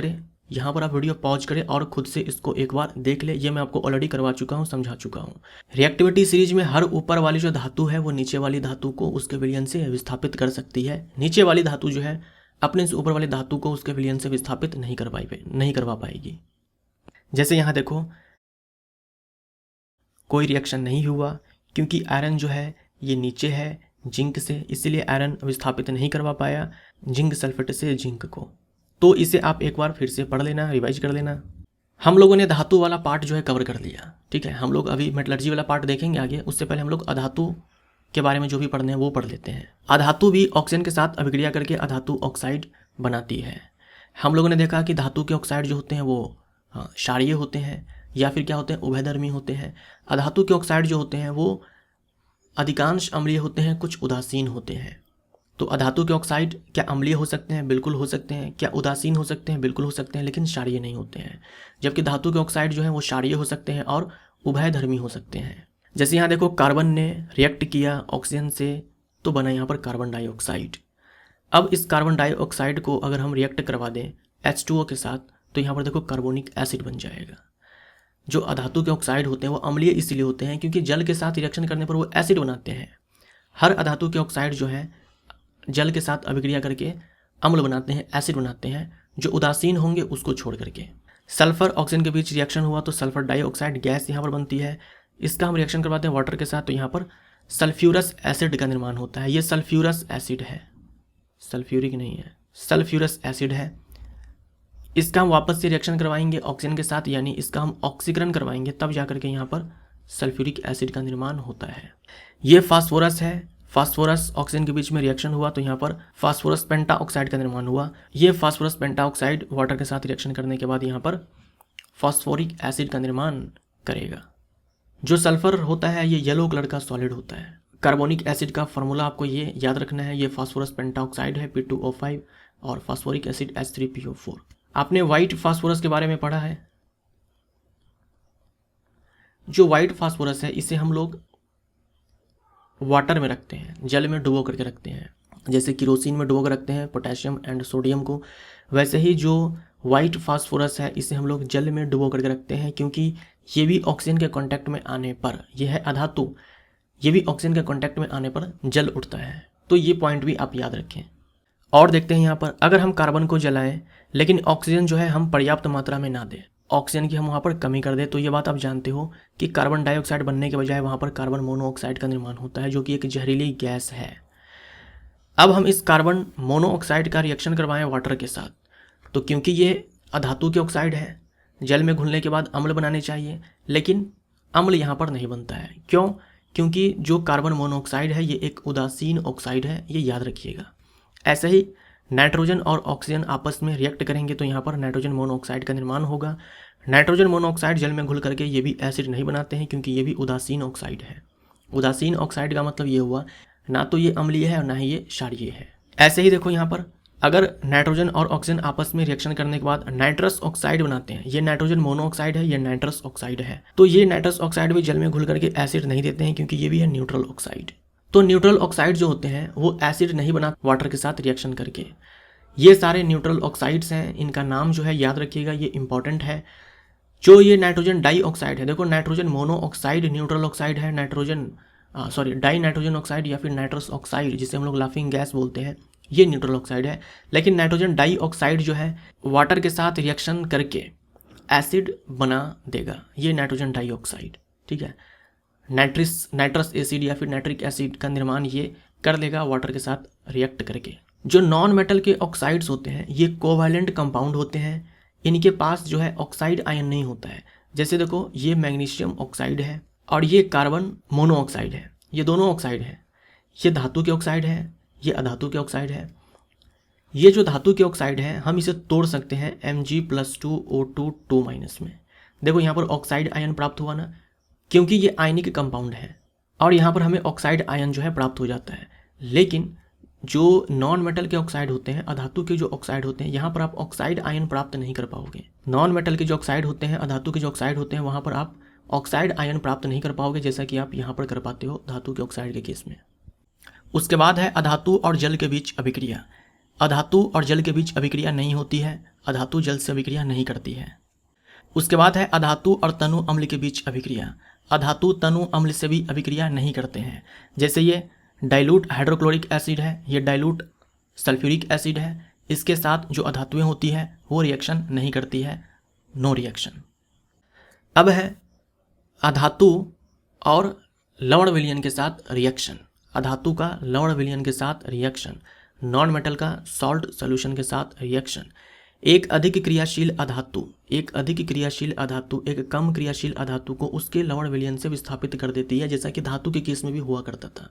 करें, और खुद से इसको एक बार देख ले। ये मैं आपको ऑलरेडी करवा चुका हूँ, समझा चुका हूँ। रिएक्टिविटी सीरीज में हर ऊपर वाली जो धातु है वो नीचे वाली धातु को उसके विलयन से विस्थापित कर सकती है। नीचे वाली धातु जो है अपने से ऊपर वाली धातु को उसके विलयन से विस्थापित नहीं करवा पाएगी। जैसे यहाँ देखो, कोई रिएक्शन नहीं हुआ क्योंकि आयरन जो है ये नीचे है जिंक से, इसलिए आयरन विस्थापित नहीं करवा पाया जिंक सल्फेट से जिंक को। तो इसे आप एक बार फिर से पढ़ लेना, रिवाइज कर लेना। हम लोगों ने धातु वाला पार्ट जो है कवर कर लिया। ठीक है, हम लोग अभी मेटलर्जी वाला पार्ट देखेंगे आगे, उससे पहले हम लोग अधातु के बारे में जो भी पढ़ने हैं वो पढ़ लेते हैं। अधातु भी ऑक्सीजन के साथ अभिक्रिया करके अधातु ऑक्साइड बनाती है। हम लोगों ने देखा कि धातु के ऑक्साइड जो होते हैं वो क्षारीय होते हैं या फिर क्या होते हैं, उभयधर्मी होते हैं। अधातु के ऑक्साइड जो होते हैं वो अधिकांश अम्लीय होते हैं, कुछ उदासीन होते हैं। तो अधातु के ऑक्साइड क्या अम्लीय हो सकते हैं? बिल्कुल हो सकते हैं। क्या उदासीन हो सकते हैं? बिल्कुल हो सकते हैं, लेकिन क्षारीय नहीं होते हैं। जबकि धातु के ऑक्साइड जो है वो क्षारीय हो सकते हैं और उभयधर्मी हो सकते हैं। जैसे यहाँ देखो, कार्बन ने रिएक्ट किया ऑक्सीजन से तो बना यहाँ पर कार्बन डाइऑक्साइड। अब इस कार्बन डाइऑक्साइड को अगर हम रिएक्ट करवा दें H2O के साथ तो यहाँ पर देखो कार्बोनिक एसिड बन जाएगा। जो अधातु के ऑक्साइड होते हैं वो अम्लीय इसलिए होते हैं क्योंकि जल के साथ रिएक्शन करने पर वो एसिड बनाते हैं। हर अधातु के ऑक्साइड जो है जल के साथ अभिक्रिया करके अम्ल बनाते हैं, एसिड बनाते हैं, जो उदासीन होंगे उसको छोड़ करके। सल्फर ऑक्सीजन के बीच रिएक्शन हुआ तो सल्फर डाइऑक्साइड गैस यहाँ पर बनती है। इसका हम रिएक्शन करवाते हैं वाटर के साथ तो यहाँ पर सल्फ्यूरस एसिड का निर्माण होता है। ये सल्फ्यूरस एसिड है, सल्फ्यूरिक नहीं है, सल्फ्यूरस एसिड है। इसका हम वापस से रिएक्शन करवाएंगे ऑक्सीजन के साथ, यानी इसका हम ऑक्सीकरण करवाएंगे, तब जाकर के यहाँ पर सल्फ्यूरिक एसिड का निर्माण होता है। ये फास्फोरस है, फास्फोरस ऑक्सीजन के बीच में रिएक्शन हुआ तो यहाँ पर फास्फोरस पेंटाऑक्साइड का निर्माण हुआ। ये फास्फोरस पेंटाऑक्साइड वाटर के साथ रिएक्शन करने के बाद यहाँ पर फास्फोरिक एसिड का निर्माण करेगा। जो सल्फर होता है ये येलो कलर का सॉलिड होता है। कार्बोनिक एसिड का फॉर्मूला आपको ये याद रखना है, ये फास्फोरस पेंटाऑक्साइड है P2O5 और फास्फोरिक एसिड H3PO4। आपने व्हाइट फास्फोरस के बारे में पढ़ा है। जो व्हाइट फास्फोरस है इसे हम लोग वाटर में रखते हैं, जल में डुबो करके रखते हैं। जैसे किरोसिन में डुबो कर रखते हैं पोटेशियम एंड सोडियम को, वैसे ही जो व्हाइट फास्फोरस है इसे हम लोग जल में डुबो करके रखते हैं क्योंकि ये भी ऑक्सीजन के कांटेक्ट में आने पर, यह है अधातु, ये भी ऑक्सीजन के कांटेक्ट में आने पर जल उठता है। तो ये पॉइंट भी आप याद रखें। और देखते हैं यहाँ पर, अगर हम कार्बन को जलाएं लेकिन ऑक्सीजन जो है हम पर्याप्त मात्रा में ना दें, ऑक्सीजन की हम वहाँ पर कमी कर दें, तो ये बात आप जानते हो कि कार्बन डाइऑक्साइड बनने के बजाय वहाँ पर कार्बन मोनोऑक्साइड का निर्माण होता है, जो कि एक जहरीली गैस है। अब हम इस कार्बन मोनोऑक्साइड का रिएक्शन करवाएं वाटर के साथ, तो क्योंकि ये अधातु के ऑक्साइड है, जल में घुलने के बाद अम्ल बनाने चाहिए, लेकिन अम्ल यहाँ पर नहीं बनता है। क्यों? क्योंकि जो कार्बन मोनोऑक्साइड है ये एक उदासीन ऑक्साइड है, ये याद रखिएगा। ऐसे ही नाइट्रोजन और ऑक्सीजन आपस में रिएक्ट करेंगे तो यहाँ पर नाइट्रोजन मोनोऑक्साइड का निर्माण होगा। नाइट्रोजन मोनोऑक्साइड जल में घुल करके ये भी एसिड नहीं बनाते हैं क्योंकि ये भी उदासीन ऑक्साइड है। उदासीन ऑक्साइड का मतलब ये हुआ ना तो ये अम्लीय है और ना ही ये क्षारीय है। ऐसे ही देखो यहाँ पर, अगर नाइट्रोजन और ऑक्सीजन आपस में रिएक्शन करने के बाद नाइट्रस ऑक्साइड बनाते हैं, ये नाइट्रोजन मोनोऑक्साइड है, ये नाइट्रस ऑक्साइड है, तो ये नाइट्रस ऑक्साइड भी जल में घुल करके एसिड नहीं देते हैं क्योंकि ये भी है न्यूट्रल ऑक्साइड। तो न्यूट्रल ऑक्साइड जो होते हैं वो एसिड नहीं बना वाटर के साथ रिएक्शन करके। ये सारे न्यूट्रल ऑक्साइड्स हैं, इनका नाम जो है याद रखिएगा, ये इंपॉर्टेंट है। जो ये नाइट्रोजन डाइऑक्साइड है, देखो नाइट्रोजन मोनोऑक्साइड न्यूट्रल ऑक्साइड है, डाई नाइट्रोजन ऑक्साइड या फिर नाइट्रस ऑक्साइड जिसे हम लोग लाफिंग गैस बोलते हैं, ये न्यूट्रल ऑक्साइड है। लेकिन नाइट्रोजन डाइऑक्साइड जो है वाटर के साथ रिएक्शन करके एसिड बना देगा, ये नाइट्रोजन डाइऑक्साइड। ठीक है, नाइट्रस एसिड या फिर नाइट्रिक एसिड का निर्माण ये कर देगा वाटर के साथ रिएक्ट करके। जो नॉन मेटल के ऑक्साइड्स होते हैं ये कोवैलेंट कंपाउंड होते हैं, इनके पास जो है ऑक्साइड आयन नहीं होता है। जैसे देखो ये मैग्नीशियम ऑक्साइड है और ये कार्बन मोनोऑक्साइड है, ये दोनों ऑक्साइड है। ये धातु के ऑक्साइड है, ये अधातु के ऑक्साइड है। ये जो धातु के ऑक्साइड है हम इसे तोड़ सकते हैं Mg+2O2 2- में। देखो यहाँ पर ऑक्साइड आयन प्राप्त हुआ ना, क्योंकि ये आयनिक कंपाउंड है और यहाँ पर हमें ऑक्साइड आयन जो है प्राप्त हो जाता है। लेकिन जो नॉन मेटल के ऑक्साइड होते हैं, अधातु के जो ऑक्साइड होते हैं, यहाँ पर आप ऑक्साइड आयन प्राप्त नहीं कर पाओगे। नॉन मेटल के जो ऑक्साइड होते हैं, अधातु के जो ऑक्साइड होते हैं, वहाँ पर आप ऑक्साइड आयन प्राप्त नहीं कर पाओगे, जैसा कि आप यहाँ पर कर पाते हो धातु के ऑक्साइड के केस में। उसके बाद है अधातु और जल के बीच अभिक्रिया। अधातु और जल के बीच अभिक्रिया नहीं होती है, अधातु जल से अभिक्रिया नहीं करती है। उसके बाद है अधातु और तनु अम्ल के बीच अभिक्रिया। अधातु तनु अम्ल से भी अभिक्रिया नहीं करते हैं, जैसे ये डाइल्यूट हाइड्रोक्लोरिक एसिड है, ये डाइल्यूट सल्फ्यूरिक एसिड है, इसके साथ जो अधातुएं होती है वो रिएक्शन नहीं करती है, नो रिएक्शन। अब है अधातु और लवण विलयन के साथ रिएक्शन। अधातु का लवण विलयन के साथ रिएक्शन, नॉन मेटल का सॉल्ट सॉल्यूशन के साथ रिएक्शन। एक अधिक क्रियाशील अधातु एक कम क्रियाशील अधातु को उसके लवण विलयन से विस्थापित कर देती है, जैसा कि धातु के केस में भी हुआ करता था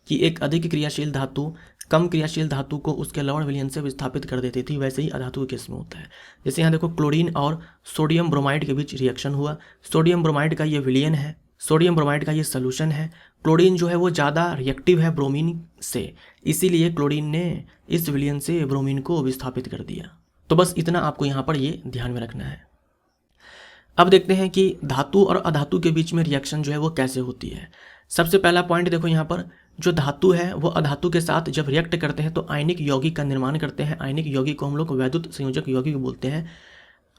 कि एक अधिक क्रियाशील धातु कम क्रियाशील धातु को उसके लवण विलयन से विस्थापित कर देती थी, वैसे ही अधातु के केस में होता है। जैसे यहाँ देखो क्लोरीन और सोडियम ब्रोमाइड के बीच रिएक्शन हुआ, सोडियम ब्रोमाइड का ये विलयन है, सोडियम ब्रोमाइड का ये सॉल्यूशन है। क्लोरीन जो है वो ज़्यादा रिएक्टिव है ब्रोमीन से, इसीलिए क्लोरीन ने इस विलयन से ब्रोमीन को विस्थापित कर दिया। तो बस इतना आपको यहाँ पर ये ध्यान में रखना है। अब देखते हैं कि धातु और अधातु के बीच में रिएक्शन जो है वो कैसे होती है। सबसे पहला पॉइंट देखो, यहाँ पर जो धातु है वो अधातु के साथ जब रिएक्ट करते हैं तो आयनिक यौगिक का निर्माण करते हैं। आयनिक यौगिक को हम लोग वैद्युत संयोजक यौगिक बोलते हैं।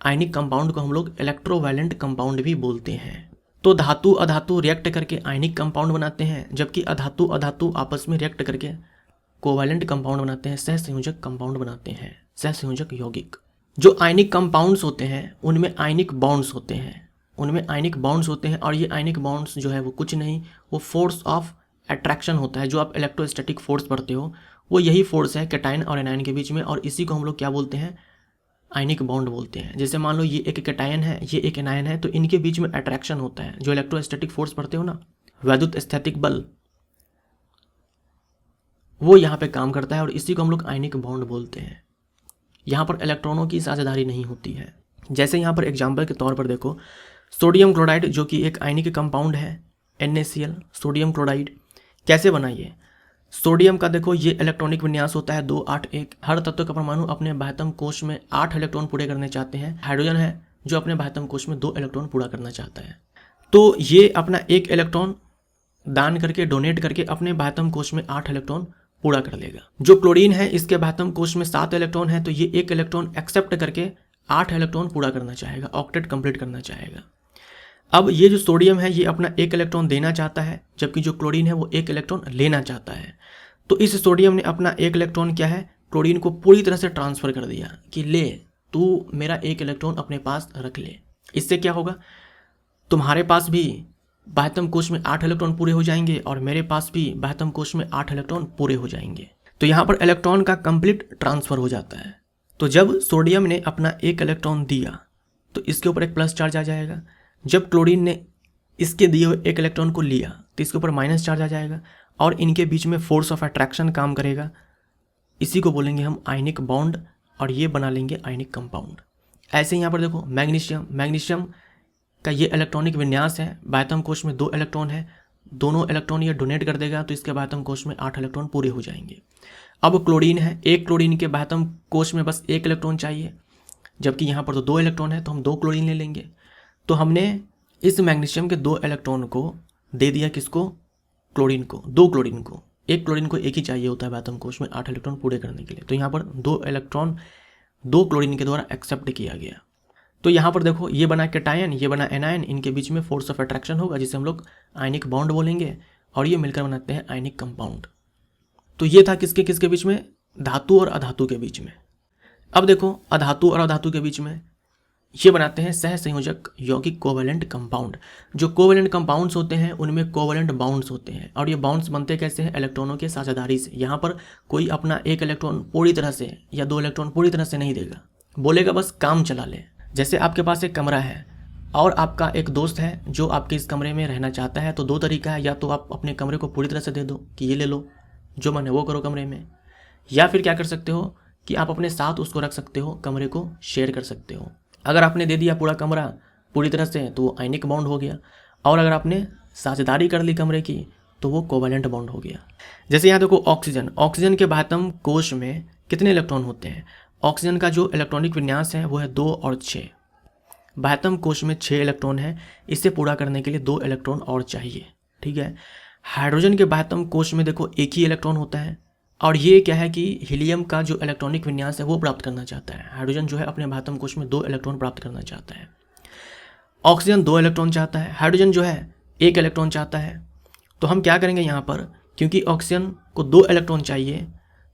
आयनिक कंपाउंड को हम लोग इलेक्ट्रोवैलेंट कंपाउंड भी बोलते हैं। तो धातु अधातु रिएक्ट करके आयनिक कंपाउंड बनाते हैं, जबकि अधातु अधातु आपस में रिएक्ट करके कोवैलेंट कंपाउंड बनाते हैं, सहसंयोजक कंपाउंड बनाते हैं, सहसंयोजक यौगिक। जो आयनिक कंपाउंड्स होते हैं उनमें आयनिक बॉन्ड्स होते हैं, और ये आयनिक बॉन्ड्स जो है वो कुछ नहीं, वो फोर्स ऑफ अट्रैक्शन होता है। जो आप इलेक्ट्रोस्टैटिक फोर्स पढ़ते हो वो यही फोर्स है कैटायन और एनायन के बीच में, और इसी को हम लोग क्या बोलते हैं, आयनिक बॉन्ड बोलते हैं। जैसे मान लो ये एक कैटायन है, ये एक एनायन है, तो इनके बीच में अट्रैक्शन होता है। जो इलेक्ट्रोस्टैटिक फोर्स पढ़ते हो ना, वैद्युत स्थैतिक बल, वो यहाँ पे काम करता है, और इसी को हम लोग आयनिक बॉन्ड बोलते हैं। यहाँ पर इलेक्ट्रॉनों की साझेदारी नहीं होती है। जैसे यहाँ पर एग्जाम्पल के तौर पर देखो, सोडियम क्लोराइड जो कि एक आयनिक कंपाउंड है, NaCl सोडियम क्लोराइड कैसे बना ये। सोडियम का देखो ये इलेक्ट्रॉनिक विन्यास होता है 2 8 1। हर तत्व का परमाणु अपने बाह्यतम कोश में 8 इलेक्ट्रॉन पूरे करने चाहते हैं। हाइड्रोजन है जो अपने बाह्यतम कोश में 2 इलेक्ट्रॉन पूरा करना चाहता है, तो ये अपना 1 इलेक्ट्रॉन दान करके, डोनेट करके अपने बाह्यतम कोश में 8 इलेक्ट्रॉन पूरा कर लेगा। जो क्लोरीन है इसके बाह्यतम कोश में 7 इलेक्ट्रॉन है, तो ये 1 इलेक्ट्रॉन एक्सेप्ट करके 8 इलेक्ट्रॉन पूरा करना चाहेगा, ऑक्टेट कंप्लीट करना चाहेगा। अब ये जो सोडियम है ये अपना 1 इलेक्ट्रॉन देना चाहता है, जबकि जो क्लोरीन है वो 1 इलेक्ट्रॉन लेना चाहता है। तो इस सोडियम ने अपना 1 इलेक्ट्रॉन क्या है, क्लोरीन को पूरी तरह से ट्रांसफर कर दिया कि ले तू मेरा 1 इलेक्ट्रॉन अपने पास रख ले। इससे क्या होगा, तुम्हारे पास भी बाह्यतम कोश में 8 इलेक्ट्रॉन पूरे हो जाएंगे और मेरे पास भी बाह्यतम कोश में 8 इलेक्ट्रॉन पूरे हो जाएंगे। तो यहाँ पर इलेक्ट्रॉन का कंप्लीट ट्रांसफर हो जाता है। तो जब सोडियम ने अपना 1 इलेक्ट्रॉन दिया तो इसके ऊपर एक प्लस चार्ज आ जाएगा। जब क्लोरीन ने इसके दिए हुए 1 इलेक्ट्रॉन को लिया तो इसके ऊपर माइनस चार्ज आ जाएगा, और इनके बीच में फोर्स ऑफ अट्रैक्शन काम करेगा। इसी को बोलेंगे हम आयनिक बॉन्ड, और ये बना लेंगे आयनिक कंपाउंड। ऐसे ही यहाँ पर देखो मैग्नीशियम का ये इलेक्ट्रॉनिक विन्यास है, बाह्यतम कोश में 2 इलेक्ट्रॉन है, दोनों इलेक्ट्रॉन ये डोनेट कर देगा तो इसके बाह्यतम कोश में 8 इलेक्ट्रॉन पूरे हो जाएंगे। अब क्लोरीन है, एक क्लोरीन के बाह्यतम कोश में बस 1 इलेक्ट्रॉन चाहिए, जबकि यहाँ पर तो 2 इलेक्ट्रॉन है, तो हम 2 क्लोरीन ले लेंगे। तो हमने इस मैग्नीशियम के 2 इलेक्ट्रॉन को दे दिया किसको, क्लोरीन को, 2 क्लोरीन को। एक क्लोरीन को एक ही चाहिए होता है बाह्यतम कोश में 8 इलेक्ट्रॉन पूरे करने के लिए, तो यहाँ पर 2 इलेक्ट्रॉन 2 क्लोरीन के द्वारा एक्सेप्ट किया गया। तो यहाँ पर देखो ये बना कैटायन, ये बना एनायन, इनके बीच में फोर्स ऑफ अट्रैक्शन होगा जिसे हम लोग आयनिक बॉन्ड बोलेंगे, और ये मिलकर बनाते हैं आयनिक कंपाउंड। तो ये था किसके किसके बीच में, धातु और अधातु के बीच में। अब देखो अधातु और अधातु के बीच में ये बनाते हैं सहसंयोजक यौगिक कोवैलेंट कंपाउंड। जो कोवैलेंट कंपाउंड्स होते हैं उनमें कोवैलेंट बाउंड्स होते हैं, और ये बाउंड्स बनते कैसे हैं, इलेक्ट्रॉनों के साझेदारी से। यहाँ पर कोई अपना 1 इलेक्ट्रॉन पूरी तरह से या 2 इलेक्ट्रॉन पूरी तरह से नहीं देगा, बोलेगा बस काम चला ले। जैसे आपके पास एक कमरा है और आपका एक दोस्त है जो आपके इस कमरे में रहना चाहता है, तो 2 तरीका है, या तो आप अपने कमरे को पूरी तरह से दे दो कि ये ले लो, जो मन है वो करो कमरे में, या फिर क्या कर सकते हो कि आप अपने साथ उसको रख सकते हो, कमरे को शेयर कर सकते हो। अगर आपने दे दिया पूरा कमरा पूरी तरह से तो वो आयनिक बॉन्ड हो गया, और अगर आपने साझेदारी कर ली कमरे की तो वो कोवैलेंट बॉन्ड हो गया। जैसे यहाँ देखो ऑक्सीजन के बाह्यतम कोश में कितने इलेक्ट्रॉन होते हैं, ऑक्सीजन का जो इलेक्ट्रॉनिक विन्यास है वो है 2 और 6। बाह्यतम कोश में 6 इलेक्ट्रॉन है, इसे पूरा करने के लिए 2 इलेक्ट्रॉन और चाहिए। ठीक है, हाइड्रोजन के बाह्यतम कोश में देखो एक ही इलेक्ट्रॉन होता है, और ये क्या है कि हीलियम का जो इलेक्ट्रॉनिक विन्यास है वो प्राप्त करना चाहता है। हाइड्रोजन जो है अपने बाह्यतम कोश में 2 इलेक्ट्रॉन प्राप्त करना चाहता है। ऑक्सीजन 2 इलेक्ट्रॉन चाहता है, हाइड्रोजन जो है 1 इलेक्ट्रॉन चाहता है। तो हम क्या करेंगे यहाँ पर, क्योंकि ऑक्सीजन को 2 इलेक्ट्रॉन चाहिए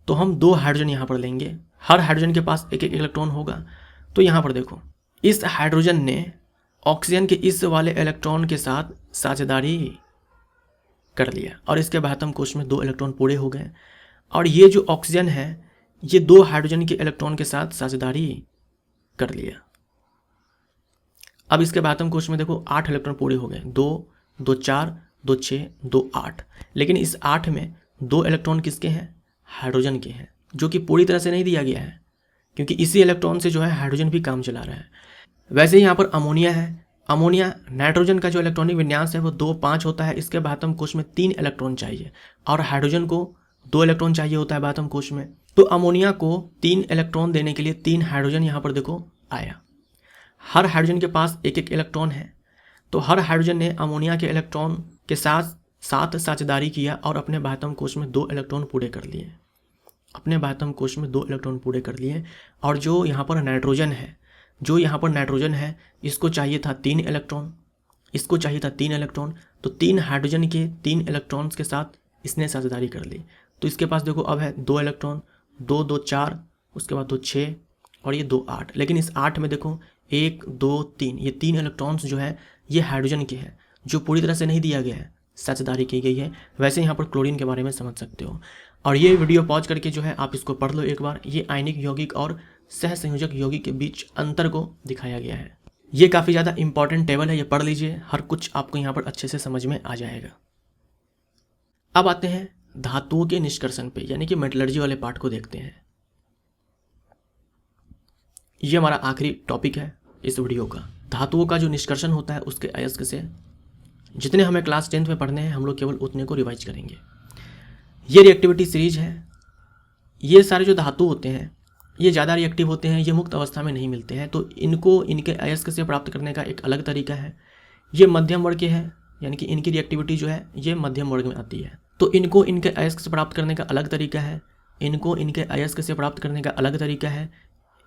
तो हम 2 हाइड्रोजन यहाँ पर लेंगे, हर हाइड्रोजन के पास एक एक इलेक्ट्रॉन होगा। तो यहाँ पर देखो इस हाइड्रोजन ने ऑक्सीजन के इस वाले इलेक्ट्रॉन के साथ साझेदारी कर लिया और इसके बाह्यतम कोश में 2 इलेक्ट्रॉन पूरे हो गए। और ये जो ऑक्सीजन है ये 2 हाइड्रोजन के इलेक्ट्रॉन के साथ साझेदारी कर लिया। अब इसके बाह्यतम कोश में देखो 8 इलेक्ट्रॉन पूरे हो गए, 2 2 4 2 6 2 8। लेकिन इस 8 में 2 इलेक्ट्रॉन किसके हैं, हाइड्रोजन के हैं, जो कि पूरी तरह से नहीं दिया गया है क्योंकि इसी इलेक्ट्रॉन से जो है हाइड्रोजन भी काम चला रहा है। वैसे ही यहाँ पर अमोनिया है। अमोनिया नाइट्रोजन का जो इलेक्ट्रॉनिक विन्यास है वो 2 5 होता है, इसके बाह्यतम कोश में 3 इलेक्ट्रॉन चाहिए और हाइड्रोजन को 2 इलेक्ट्रॉन चाहिए होता है बाह्यतम कोश में। तो अमोनिया को 3 इलेक्ट्रॉन देने के लिए 3 हाइड्रोजन यहाँ पर देखो आया। हर हाइड्रोजन के पास एक एक इलेक्ट्रॉन है, तो हर हाइड्रोजन ने अमोनिया के इलेक्ट्रॉन के साथ साझेदारी किया और अपने बाह्यतम कोश में 2 इलेक्ट्रॉन पूरे कर लिए। अपने बाह्यतम कोश में 2 इलेक्ट्रॉन पूरे कर लिए। और जो यहाँ पर नाइट्रोजन है, इसको चाहिए था 3 इलेक्ट्रॉन, इसको चाहिए था 3 इलेक्ट्रॉन। तो 3 हाइड्रोजन के 3 इलेक्ट्रॉन्स के साथ इसने साझेदारी कर ली। तो इसके पास देखो अब है 2 इलेक्ट्रॉन, 2 2 4, उसके बाद 2 6 और ये 2 8। लेकिन इस 8 में देखो 1 2 3, ये 3 इलेक्ट्रॉन्स जो है ये हाइड्रोजन के हैं, जो पूरी तरह से नहीं दिया गया है, साझेदारी की गई है। वैसे यहाँ पर क्लोरीन के बारे में समझ सकते हो। और ये वीडियो पॉज करके जो है आप इसको पढ़ लो एक बार। ये आयनिक यौगिक और सहसंयोजक यौगिक के बीच अंतर को दिखाया गया है। ये काफ़ी ज़्यादा इंपॉर्टेंट टेबल है, ये पढ़ लीजिए, हर कुछ आपको यहाँ पर अच्छे से समझ में आ जाएगा। अब आते हैं धातुओं के निष्कर्षण पे, यानी कि मेटलर्जी वाले पार्ट को देखते हैं। ये हमारा आखिरी टॉपिक है इस वीडियो का। धातुओं का जो निष्कर्षण होता है उसके अयस्क से जितने हमें क्लास 10th में पढ़ने हैं हम लोग केवल उतने को रिवाइज करेंगे। ये रिएक्टिविटी सीरीज है। ये सारे जो धातु होते हैं ये ज़्यादा रिएक्टिव होते हैं, ये मुक्त अवस्था में नहीं मिलते हैं, तो इनको इनके अयस्क से प्राप्त करने का एक अलग तरीका है। ये मध्यम वर्ग के हैं, यानी कि इनकी रिएक्टिविटी जो है ये मध्यम वर्ग में आती है, तो इनको इनके अयस्क से प्राप्त करने का अलग तरीका है, इनको इनके अयस्क से प्राप्त करने का अलग तरीका है।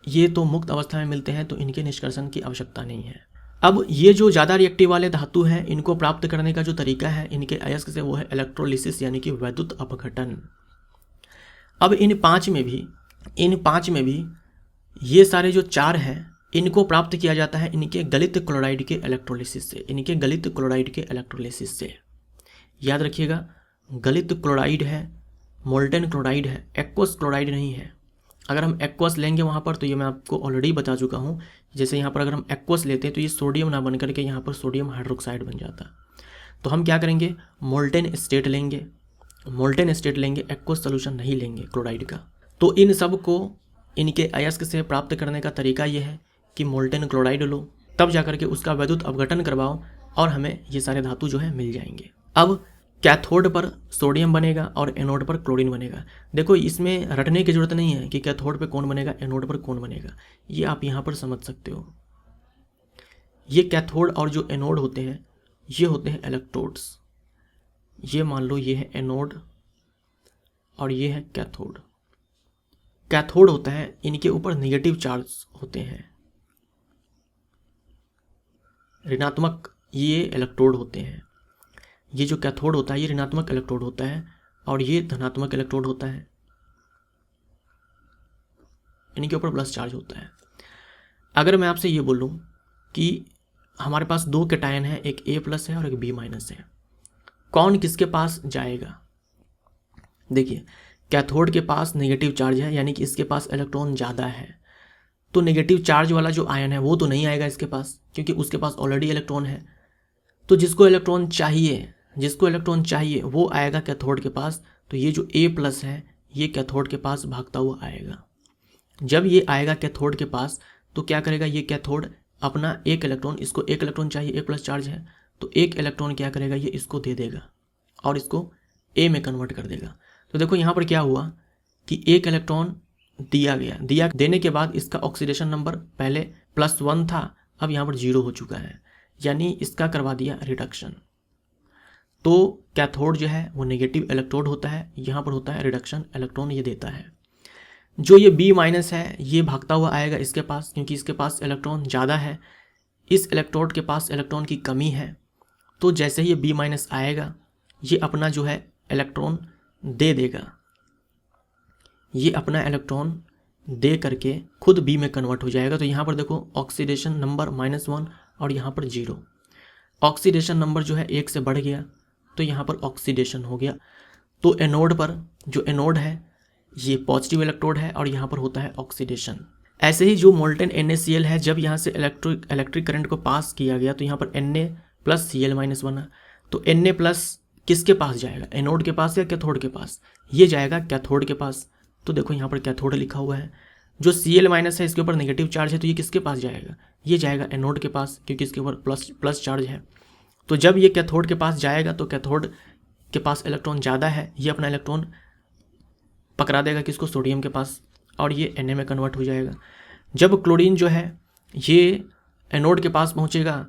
ये तो मुक्त अवस्था में मिलते हैं तो इनके निष्कर्षण की आवश्यकता नहीं है। अब ये जो ज़्यादा रिएक्टिव वाले धातु हैं इनको प्राप्त करने का जो तरीका है इनके अयस्क से वो है इलेक्ट्रोलिसिस, यानी कि वैद्युत अपघटन। अब इन पांच में भी ये सारे जो 4 हैं इनको प्राप्त किया जाता है इनके गलित क्लोराइड के इलेक्ट्रोलिसिस से, याद रखिएगा, गलित क्लोराइड है, मोल्टेन क्लोराइड है, एक्वस क्लोराइड नहीं है। अगर हम एक्वस लेंगे वहाँ पर तो ये मैं आपको ऑलरेडी बता चुका हूँ, जैसे यहाँ पर अगर हम एक्वस लेते हैं तो ये सोडियम ना बन करके यहाँ पर सोडियम हाइड्रोक्साइड बन जाता। तो हम क्या करेंगे, मोल्टेन स्टेट लेंगे, एक्वस सोल्यूशन नहीं लेंगे क्लोराइड का। तो इन सब को इनके अयस्क से प्राप्त करने का तरीका ये है कि मोल्टेन क्लोराइड लो, तब जाकर के उसका वैद्युत अपघटन करवाओ और हमें ये सारे धातु जो है मिल जाएंगे। अब कैथोड पर सोडियम बनेगा और एनोड पर क्लोरीन बनेगा। देखो इसमें रटने की जरूरत नहीं है कि कैथोड पर कौन बनेगा, एनोड पर कौन बनेगा, ये आप यहाँ पर समझ सकते हो। ये कैथोड और जो एनोड होते हैं ये होते हैं इलेक्ट्रोड्स। ये मान लो ये है एनोड और ये है कैथोड। कैथोड होता है इनके ऊपर नेगेटिव चार्ज होते हैं, ऋणात्मक ये इलेक्ट्रोड होते हैं। ये जो कैथोड होता है ये ऋणात्मक इलेक्ट्रोड होता है और ये धनात्मक इलेक्ट्रोड होता है, इनके ऊपर प्लस चार्ज होता है। अगर मैं आपसे ये बोलूं कि हमारे पास 2 कैटायन है, एक A+ है और एक B- है, कौन किसके पास जाएगा? देखिए कैथोड के पास नेगेटिव चार्ज है, यानी कि इसके पास इलेक्ट्रॉन ज़्यादा है, तो नेगेटिव चार्ज वाला जो आयन है वो तो नहीं आएगा इसके पास, क्योंकि उसके पास ऑलरेडी इलेक्ट्रॉन है। तो जिसको इलेक्ट्रॉन चाहिए वो आएगा कैथोड के पास। तो ये जो A+ है ये कैथोड के पास भागता हुआ आएगा। जब ये आएगा कैथोड के पास तो क्या करेगा, ये कैथोड अपना एक इलेक्ट्रॉन, इसको एक इलेक्ट्रॉन चाहिए, A+ चार्ज है, तो एक इलेक्ट्रॉन क्या करेगा, ये इसको दे देगा और इसको A में कन्वर्ट कर देगा। तो देखो यहाँ पर क्या हुआ कि एक इलेक्ट्रॉन दिया देने के बाद इसका ऑक्सीडेशन नंबर पहले +1 था, अब यहाँ पर 0 हो चुका है, यानी इसका करवा दिया रिडक्शन। तो कैथोड जो है वो नेगेटिव इलेक्ट्रोड होता है, यहाँ पर होता है रिडक्शन इलेक्ट्रॉन ये देता है। जो ये B माइनस है ये भागता हुआ आएगा इसके पास, क्योंकि इसके पास इलेक्ट्रॉन ज़्यादा है, इस इलेक्ट्रोड के पास इलेक्ट्रॉन की कमी है। तो जैसे ही ये B माइनस आएगा ये अपना जो है इलेक्ट्रॉन दे देगा, ये अपना इलेक्ट्रॉन दे करके खुद B में कन्वर्ट हो जाएगा। तो यहाँ पर देखो ऑक्सीडेशन नंबर -1 और यहाँ पर 0। ऑक्सीडेशन नंबर जो है 1 से बढ़ गया तो यहाँ पर ऑक्सीडेशन हो गया। तो एनोड पर जो एनोड है ये पॉजिटिव इलेक्ट्रोड है और यहाँ पर होता है ऑक्सीडेशन। ऐसे ही जो मोल्टेन NaCl है, जब यहाँ से इलेक्ट्रिक करंट को पास किया गया तो यहाँ पर Na+Cl- बना। तो Na+ किसके पास जाएगा, एनोड के पास या कैथोड के पास? ये जाएगा कैथोड के पास। तो देखो यहाँ पर कैथोड लिखा हुआ है। जो Cl- है इसके ऊपर नेगेटिव चार्ज है, तो ये किसके पास जाएगा? ये जाएगा एनोड के पास, क्योंकि इसके ऊपर प्लस चार्ज है। तो जब ये कैथोड के पास जाएगा तो कैथोड के पास इलेक्ट्रॉन ज़्यादा है, ये अपना इलेक्ट्रॉन पकड़ा देगा किसको, सोडियम के पास, और ये Na में कन्वर्ट हो जाएगा। जब क्लोरीन जो है ये एनोड के पास पहुंचेगा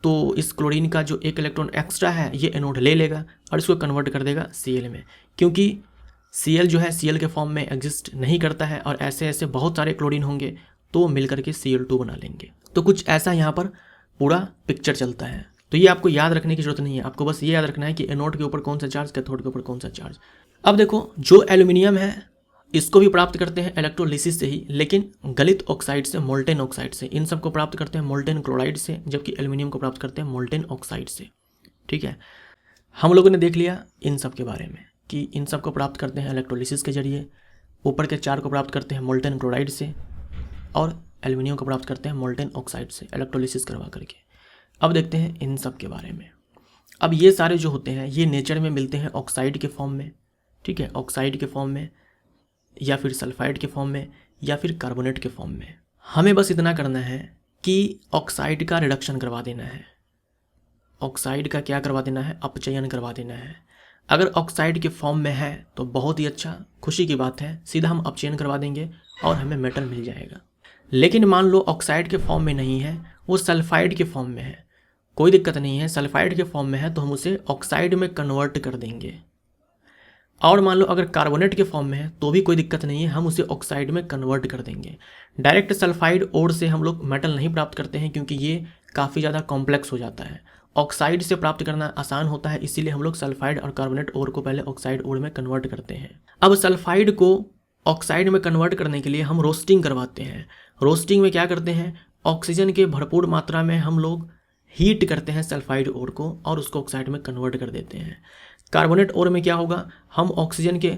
तो इस क्लोरीन का जो एक इलेक्ट्रॉन एक्स्ट्रा है ये एनोड ले लेगा और इसको कन्वर्ट कर देगा Cl में, क्योंकि Cl जो है Cl के फॉर्म में एग्जिस्ट नहीं करता है और ऐसे ऐसे बहुत सारे क्लोरीन होंगे तो मिल करके Cl2 बना लेंगे। तो कुछ ऐसा यहाँ पर पूरा पिक्चर चलता है। तो ये आपको याद रखने की जरूरत नहीं है, आपको बस ये याद रखना है कि एनोड के ऊपर कौन सा चार्ज, कैथोड के ऊपर कौन सा चार्ज। अब देखो जो एल्यूमिनियम है इसको भी प्राप्त करते हैं इलेक्ट्रोलिसिस से ही, लेकिन गलित ऑक्साइड से, मोल्टेन ऑक्साइड से। इन सबको प्राप्त करते हैं मोल्टेन क्लोराइड से, जबकि एल्यूमिनियम को प्राप्त करते हैं मोल्टेन ऑक्साइड से। ठीक है, हम लोगों ने देख लिया इन सब के बारे में कि इन सब को प्राप्त करते हैं इलेक्ट्रोलिसिस के जरिए। ऊपर के 4 को प्राप्त करते हैं मोल्टेन क्लोराइड से और एल्यूमिनियम को प्राप्त करते हैं मोल्टेन ऑक्साइड से इलेक्ट्रोलिसिस करवा करके। अब देखते हैं इन सब के बारे में। अब ये सारे जो होते हैं ये नेचर में मिलते हैं ऑक्साइड के फॉर्म में, ठीक है, ऑक्साइड के फॉर्म में या फिर सल्फाइड के फॉर्म में या फिर कार्बोनेट के फॉर्म में। हमें बस इतना करना है कि ऑक्साइड का रिडक्शन करवा देना है, ऑक्साइड का क्या करवा देना है, अपचयन करवा देना है। अगर ऑक्साइड के फॉर्म में है तो बहुत ही अच्छा, खुशी की बात है, सीधा हम अपचयन करवा देंगे और हमें मेटल मिल जाएगा। लेकिन मान लो ऑक्साइड के फॉर्म में नहीं है, वो सल्फाइड के फॉर्म में है, कोई दिक्कत नहीं है, सल्फाइड के फॉर्म में है तो हम उसे ऑक्साइड में कन्वर्ट कर देंगे। और मान लो अगर कार्बोनेट के फॉर्म में है तो भी कोई दिक्कत नहीं है, हम उसे ऑक्साइड में कन्वर्ट कर देंगे। डायरेक्ट सल्फाइड ओर से हम लोग मेटल नहीं प्राप्त करते हैं क्योंकि ये काफ़ी ज़्यादा कॉम्प्लेक्स हो जाता है। ऑक्साइड से प्राप्त करना आसान होता है, इसीलिए हम लोग सल्फाइड और कार्बोनेट ओर को पहले ऑक्साइड ओर में कन्वर्ट करते हैं। अब सल्फाइड को ऑक्साइड में कन्वर्ट करने के लिए हम रोस्टिंग करवाते हैं। रोस्टिंग में क्या करते हैं, ऑक्सीजन के भरपूर मात्रा में हम लोग हीट करते हैं सल्फाइड ओर को और उसको ऑक्साइड में कन्वर्ट कर देते हैं। कार्बोनेट ओर में क्या होगा, हम ऑक्सीजन के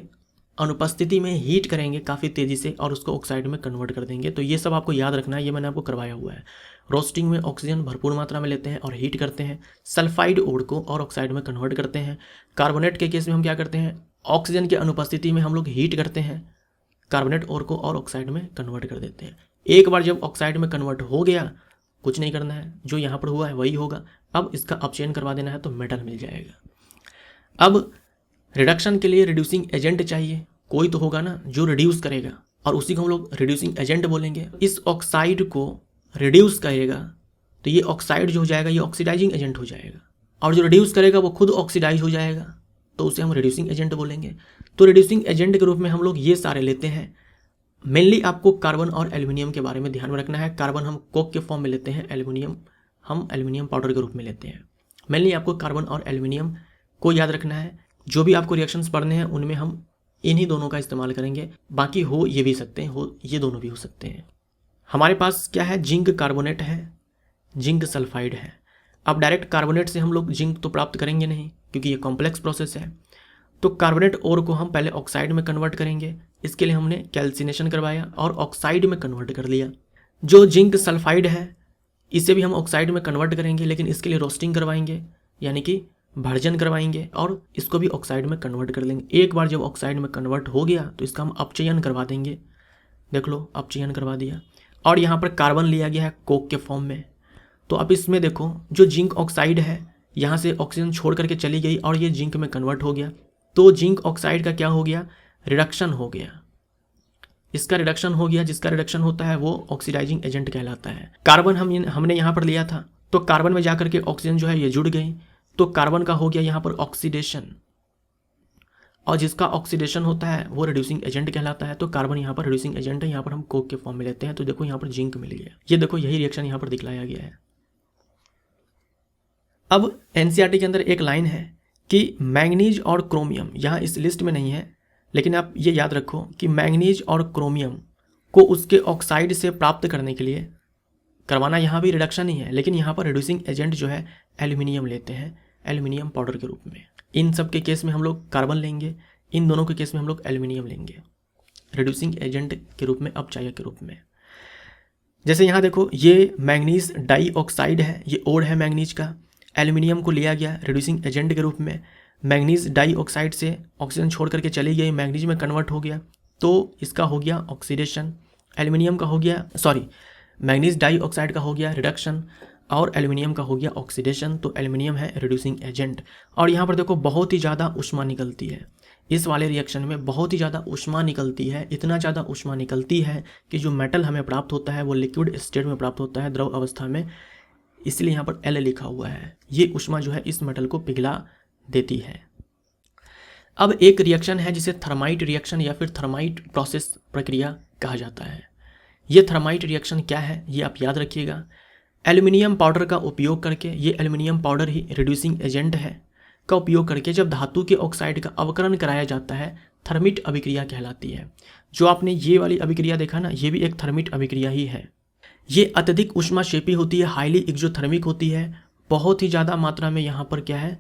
अनुपस्थिति में हीट करेंगे काफ़ी तेज़ी से और उसको ऑक्साइड में कन्वर्ट कर देंगे। तो ये सब आपको याद रखना है, ये मैंने आपको करवाया हुआ है। रोस्टिंग में ऑक्सीजन भरपूर मात्रा में लेते हैं और हीट करते हैं सल्फाइड ओर को और ऑक्साइड में कन्वर्ट करते हैं। कार्बोनेट के केस में हम क्या करते हैं, ऑक्सीजन की अनुपस्थिति में हम लोग हीट करते हैं कार्बोनेट ओर को और ऑक्साइड में कन्वर्ट कर देते हैं। एक बार जब ऑक्साइड में कन्वर्ट हो गया, कुछ नहीं करना है, जो यहाँ पर हुआ है वही होगा। अब इसका अपचयन करवा देना है तो मेटल मिल जाएगा। अब रिडक्शन के लिए रिड्यूसिंग एजेंट चाहिए, कोई तो होगा ना जो रिड्यूस करेगा, और उसी को हम लोग रिड्यूसिंग एजेंट बोलेंगे। इस ऑक्साइड को रिड्यूस करेगा तो ये ऑक्साइड जो हो जाएगा ये ऑक्सीडाइजिंग एजेंट हो जाएगा, और जो रिड्यूस करेगा वो खुद ऑक्सीडाइज हो जाएगा तो उसे हम रिड्यूसिंग एजेंट बोलेंगे। तो रिड्यूसिंग एजेंट के रूप में हम लोग ये सारे लेते हैं। मेनली आपको कार्बन और एल्यूमिनियम के बारे में ध्यान में रखना है। कार्बन हम कोक के फॉर्म में लेते हैं, एल्यूमिनियम हम एल्यूमिनियम पाउडर के रूप में लेते हैं। मेनली आपको कार्बन और एल्यूमिनियम को याद रखना है। जो भी आपको रिएक्शंस पढ़ने हैं उनमें हम इन्हीं दोनों का इस्तेमाल करेंगे, बाकी हो ये भी सकते हैं, हो ये दोनों भी हो सकते हैं। हमारे पास क्या है, जिंक कार्बोनेट है, जिंक सल्फाइड है। अब डायरेक्ट कार्बोनेट से हम लोग जिंक तो प्राप्त करेंगे नहीं क्योंकि ये कॉम्प्लेक्स प्रोसेस है, तो कार्बोनेट ओर को हम पहले ऑक्साइड में कन्वर्ट करेंगे। इसके लिए हमने कैल्सिनेशन करवाया और ऑक्साइड में कन्वर्ट कर लिया। जो जिंक सल्फाइड है इसे भी हम ऑक्साइड में कन्वर्ट करेंगे, लेकिन इसके लिए रोस्टिंग करवाएंगे, यानी कि भर्जन करवाएंगे और इसको भी ऑक्साइड में कन्वर्ट कर लेंगे। एक बार जब ऑक्साइड में कन्वर्ट हो गया तो इसका हम अपचयन करवा देंगे। देख लो, अपचयन करवा दिया। और यहाँ पर कार्बन लिया गया है कोक के फॉर्म में। तो अब इसमें देखो, जो जिंक ऑक्साइड है यहाँ से ऑक्सीजन छोड़ करके चली गई और ये जिंक में कन्वर्ट हो गया, तो जिंक ऑक्साइड का क्या हो गया, रिडक्शन हो गया। इसका रिडक्शन हो गया, जिसका रिडक्शन होता है वो ऑक्सीडाइजिंग एजेंट कहलाता है। कार्बन हमने यहाँ पर लिया था, तो कार्बन में जाकर के ऑक्सीजन जो है ये जुड़ गई, तो कार्बन का हो गया यहाँ पर ऑक्सीडेशन, और जिसका ऑक्सीडेशन होता है वो रिड्यूसिंग एजेंट कहलाता है। तो कार्बन यहाँ पर रिड्यूसिंग एजेंट है, यहाँ पर हम कोक के फॉर्म में लेते हैं। तो देखो यहाँ पर जिंक मिल गया, ये देखो यही रिएक्शन यहाँ पर दिखलाया गया है। अब एनसीईआरटी के अंदर एक लाइन है कि मैंगनीज और क्रोमियम, यहाँ इस लिस्ट में नहीं है, लेकिन आप ये याद रखो कि मैंगनीज और क्रोमियम को उसके ऑक्साइड से प्राप्त करने के लिए करवाना यहाँ भी रिडक्शन ही है, लेकिन यहाँ पर रिड्यूसिंग एजेंट जो है एल्यूमिनियम लेते हैं, एल्यूमिनियम पाउडर के रूप में। इन सब के केस में हम लोग कार्बन लेंगे, इन दोनों के केस में हम लोग एल्यूमिनियम लेंगे रिड्यूसिंग एजेंट के रूप में, अपचायक के रूप में। जैसे यहाँ देखो ये मैंगनीज डाइऑक्साइड है, ये ओर है मैंगनीज का, एल्यूमिनियम को लिया गया रिड्यूसिंग एजेंट के रूप में, मैंगनीज डाइऑक्साइड से ऑक्सीजन छोड़ करके चली गई, मैंगनीज में कन्वर्ट हो गया, तो इसका हो गया ऑक्सीडेशन। एल्यूमिनियम का हो गया, सॉरी, मैंगनीज डाइऑक्साइड का हो गया रिडक्शन और एल्यूमिनियम का हो गया ऑक्सीडेशन। तो एल्यूमिनियम है रिड्यूसिंग एजेंट। और यहाँ पर देखो बहुत ही ज़्यादा ऊष्मा निकलती है, इस वाले रिएक्शन में बहुत ही ज़्यादा ऊष्मा निकलती है, इतना ज़्यादा ऊष्मा निकलती है कि जो मेटल हमें प्राप्त होता है वो लिक्विड स्टेट में प्राप्त होता है, द्रव अवस्था में, इसलिए यहाँ पर एल लिखा हुआ है। ये ऊष्मा जो है इस मेटल को पिघला देती है। अब एक रिएक्शन है जिसे थर्माइट रिएक्शन या फिर थर्माइट प्रोसेस प्रक्रिया कहा जाता है। ये थर्माइट रिएक्शन क्या है ये आप याद रखिएगा। एल्यूमिनियम पाउडर का उपयोग करके, ये एल्यूमिनियम पाउडर ही रिड्यूसिंग एजेंट है, का उपयोग करके जब धातु के ऑक्साइड का अवकरण कराया जाता है, थर्मिट अभिक्रिया कहलाती है। जो आपने ये वाली अभिक्रिया देखा ना, ये भी एक थर्मिट अभिक्रिया ही है। ये अत्यधिक ऊष्माक्षेपी होती है, हाईली एक्सोथर्मिक होती है, बहुत ही ज़्यादा मात्रा में यहाँ पर क्या है,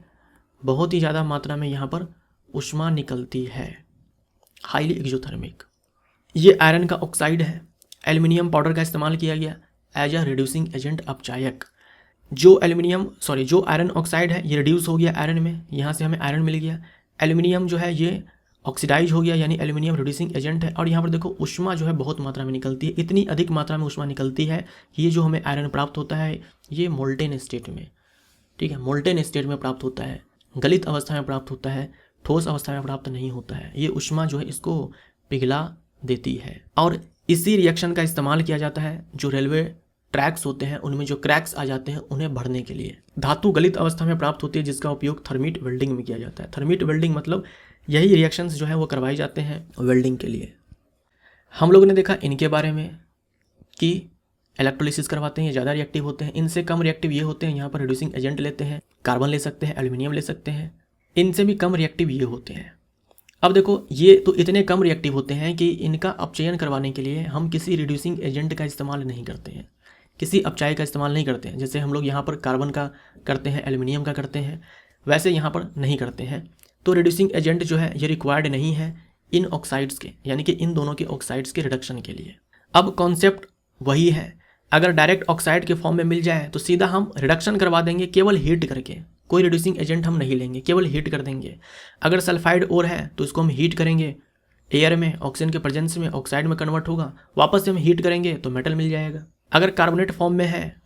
बहुत ही ज़्यादा मात्रा में यहाँ पर ऊष्मा निकलती है, हाईली एक्सोथर्मिक। ये आयरन का ऑक्साइड है, एल्यूमिनियम पाउडर का इस्तेमाल किया गया एज अ रिड्यूसिंग एजेंट, अपचायक। जो आयरन ऑक्साइड है ये रिड्यूस हो गया आयरन में, यहाँ से हमें आयरन मिल गया। एल्यूमिनियम जो है ये ऑक्सीडाइज हो गया, यानी एल्यूमिनियम रिड्यूसिंग एजेंट है। और यहाँ पर देखो ऊष्मा जो है बहुत मात्रा में निकलती है, इतनी अधिक मात्रा में ऊष्मा निकलती है कि ये जो हमें आयरन प्राप्त होता है ये मोल्टेन स्टेट में, ठीक है, मोल्टेन स्टेट में प्राप्त होता है, गलित अवस्था में प्राप्त होता है, ठोस अवस्था में प्राप्त नहीं होता है। ये ऊष्मा जो है इसको पिघला देती है। और इसी रिएक्शन का इस्तेमाल किया जाता है जो रेलवे ट्रैक्स होते हैं उनमें जो क्रैक्स आ जाते हैं उन्हें भरने के लिए। धातु गलित अवस्था में प्राप्त होती है जिसका उपयोग थर्मिट वेल्डिंग में किया जाता है। थर्मिट वेल्डिंग मतलब यही रिएक्शंस जो है वो करवाए जाते हैं वेल्डिंग के लिए। हम लोगों ने देखा इनके बारे में कि इलेक्ट्रोलिसिस करवाते हैं, ये ज़्यादा रिएक्टिव होते हैं। इनसे कम रिएक्टिव ये होते हैं, यहाँ पर रिड्यूसिंग एजेंट लेते हैं, कार्बन ले सकते हैं, एल्यूमिनियम ले सकते हैं। इनसे भी कम रिएक्टिव ये होते हैं। अब देखो ये तो इतने कम रिएक्टिव होते हैं कि इनका अपचयन करवाने के लिए हम किसी रिड्यूसिंग एजेंट का इस्तेमाल नहीं करते हैं, किसी अपचायक का इस्तेमाल नहीं करते हैं। जैसे हम लोग यहाँ पर कार्बन का करते हैं, एल्यूमिनियम का करते हैं, वैसे यहाँ पर नहीं करते हैं। तो रिड्यूसिंग एजेंट जो है ये रिक्वायर्ड नहीं है इन ऑक्साइड्स के, यानी कि इन दोनों के ऑक्साइड्स के रिडक्शन के लिए। अब कॉन्सेप्ट वही है, अगर डायरेक्ट ऑक्साइड के फॉर्म में मिल जाए तो सीधा हम रिडक्शन करवा देंगे केवल हीट करके, कोई रिड्यूसिंग एजेंट हम नहीं लेंगे, केवल हीट कर देंगे। अगर सल्फाइड ओर है तो इसको हम हीट करेंगे, एयर में ऑक्सीजन के प्रेजेंस में ऑक्साइड में कन्वर्ट होगा, वापस से हम हीट करेंगे तो मेटल मिल जाएगा। अगर कार्बोनेट फॉर्म में है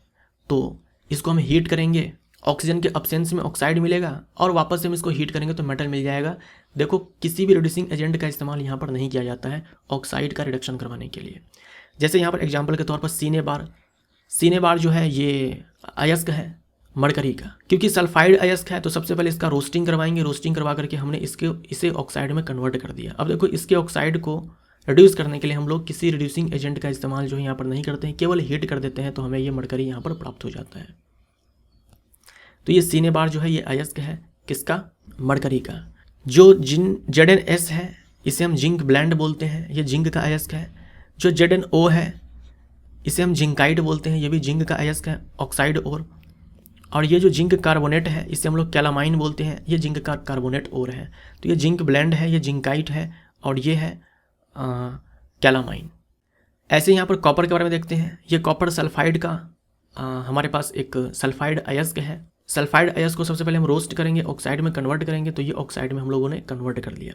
तो इसको हम हीट करेंगे, ऑक्सीजन के अब्सेंस में ऑक्साइड मिलेगा और वापस से हम इसको हीट करेंगे तो मेटल मिल जाएगा। देखो किसी भी रिड्यूसिंग एजेंट का इस्तेमाल यहाँ पर नहीं किया जाता है ऑक्साइड का रिडक्शन करवाने के लिए। जैसे यहाँ पर एग्जाम्पल के तौर पर सीने बार जो है ये अयस्क है मरकरी का, क्योंकि सल्फाइड अयस्क है तो सबसे पहले इसका रोस्टिंग करवाएंगे, रोस्टिंग करवा करके हमने इसे ऑक्साइड में कन्वर्ट कर दिया। अब देखो इसके ऑक्साइड को रिड्यूस करने के लिए हम लोग किसी रिड्यूसिंग एजेंट का इस्तेमाल जो है यहाँ पर नहीं करते हैं, केवल हीट कर देते हैं तो हमें ये मरकरी यहाँ पर प्राप्त हो जाता है। तो ये सीने बार जो है ये अयस्क है किसका, मरकरी का। जो ZnS है इसे हम जिंक ब्लेंड बोलते हैं, ये जिंक का अयस्क है। जो ZnO है इसे हम जिंकाइट बोलते हैं, ये भी जिंक का अयस्क है, ऑक्साइड और ये जो जिंक कार्बोनेट है इसे हम लोग कैलामाइन बोलते हैं, ये जिंक का कार्बोनेट और है। तो ये जिंक ब्लेंड है, ये जिंकाइट है और ये है कैलामाइन। ऐसे यहाँ पर कॉपर के बारे में देखते हैं। ये कॉपर सल्फाइड का हमारे पास एक सल्फाइड अयस्क है। सल्फाइड अयस्क को सबसे पहले हम रोस्ट करेंगे, ऑक्साइड में कन्वर्ट करेंगे, तो ये ऑक्साइड में हम लोगों ने कन्वर्ट कर लिया।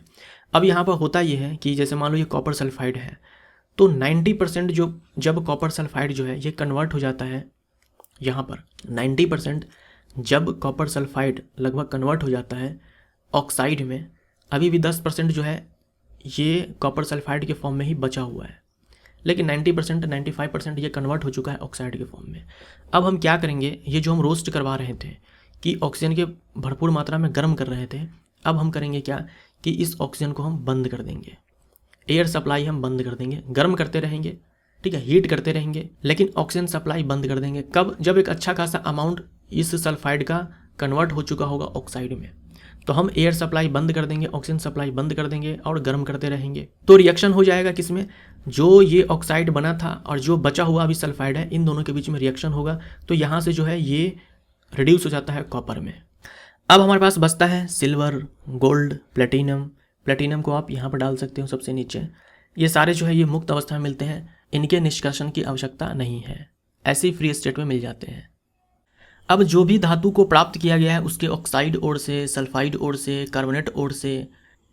अब यहाँ पर होता ये है कि जैसे मान लो ये कॉपर सल्फाइड है तो 90% जब कॉपर सल्फाइड जो है ये कन्वर्ट हो जाता है, यहाँ पर 90% जब कॉपर सल्फाइड लगभग कन्वर्ट हो जाता है ऑक्साइड में, अभी भी 10% जो है ये कॉपर सल्फाइड के फॉर्म में ही बचा हुआ है। लेकिन 90% 95% ये कन्वर्ट हो चुका है ऑक्साइड के फॉर्म में। अब हम क्या करेंगे, ये जो हम रोस्ट करवा रहे थे कि ऑक्सीजन के भरपूर मात्रा में गर्म कर रहे थे, अब हम करेंगे क्या कि इस ऑक्सीजन को हम बंद कर देंगे, एयर सप्लाई हम बंद कर देंगे, गर्म करते रहेंगे, ठीक है, हीट करते रहेंगे, लेकिन ऑक्सीजन सप्लाई बंद कर देंगे। कब? जब एक अच्छा खासा अमाउंट इस सल्फाइड का कन्वर्ट हो चुका होगा ऑक्साइड में, तो हम एयर सप्लाई बंद कर देंगे, ऑक्सीजन सप्लाई बंद कर देंगे और गर्म करते रहेंगे। तो रिएक्शन हो जाएगा किसमें, जो ये ऑक्साइड बना था और जो बचा हुआ अभी सल्फाइड है, इन दोनों के बीच में रिएक्शन होगा। तो यहाँ से जो है ये रिड्यूस हो जाता है कॉपर में। अब हमारे पास बचता है सिल्वर, गोल्ड, प्लेटिनम। प्लेटिनम को आप यहाँ पर डाल सकते हो सबसे नीचे। ये सारे जो है ये मुक्त अवस्था में मिलते हैं, इनके निष्कर्षण की आवश्यकता नहीं है, ऐसे ही फ्री स्टेट में मिल जाते हैं। अब जो भी धातु को प्राप्त किया गया है उसके ऑक्साइड ओर से, सल्फाइड ओर से, कार्बोनेट ओर से,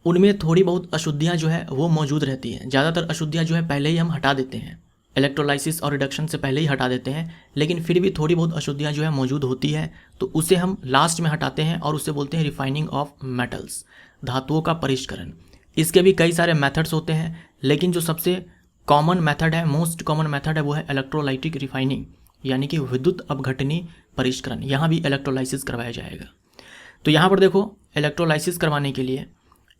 उनमें थोड़ी बहुत अशुद्धियाँ जो है वो मौजूद रहती हैं। ज़्यादातर अशुद्धियाँ जो है पहले ही हम हटा देते हैं, इलेक्ट्रोलाइसिस और रिडक्शन से पहले ही हटा देते हैं, लेकिन फिर भी थोड़ी बहुत अशुद्धियाँ जो है मौजूद होती है, तो उसे हम लास्ट में हटाते हैं और उसे बोलते हैं रिफाइनिंग ऑफ मेटल्स, धातुओं का परिष्करण। इसके भी कई सारे मेथड्स होते हैं, लेकिन जो सबसे कॉमन मेथड है, मोस्ट कॉमन मेथड है, वो है इलेक्ट्रोलाइटिक रिफाइनिंग, यानी कि विद्युत अपघटनी परिष्करण। यहाँ भी इलेक्ट्रोलाइसिस करवाया जाएगा। तो यहाँ पर देखो, इलेक्ट्रोलाइसिस करवाने के लिए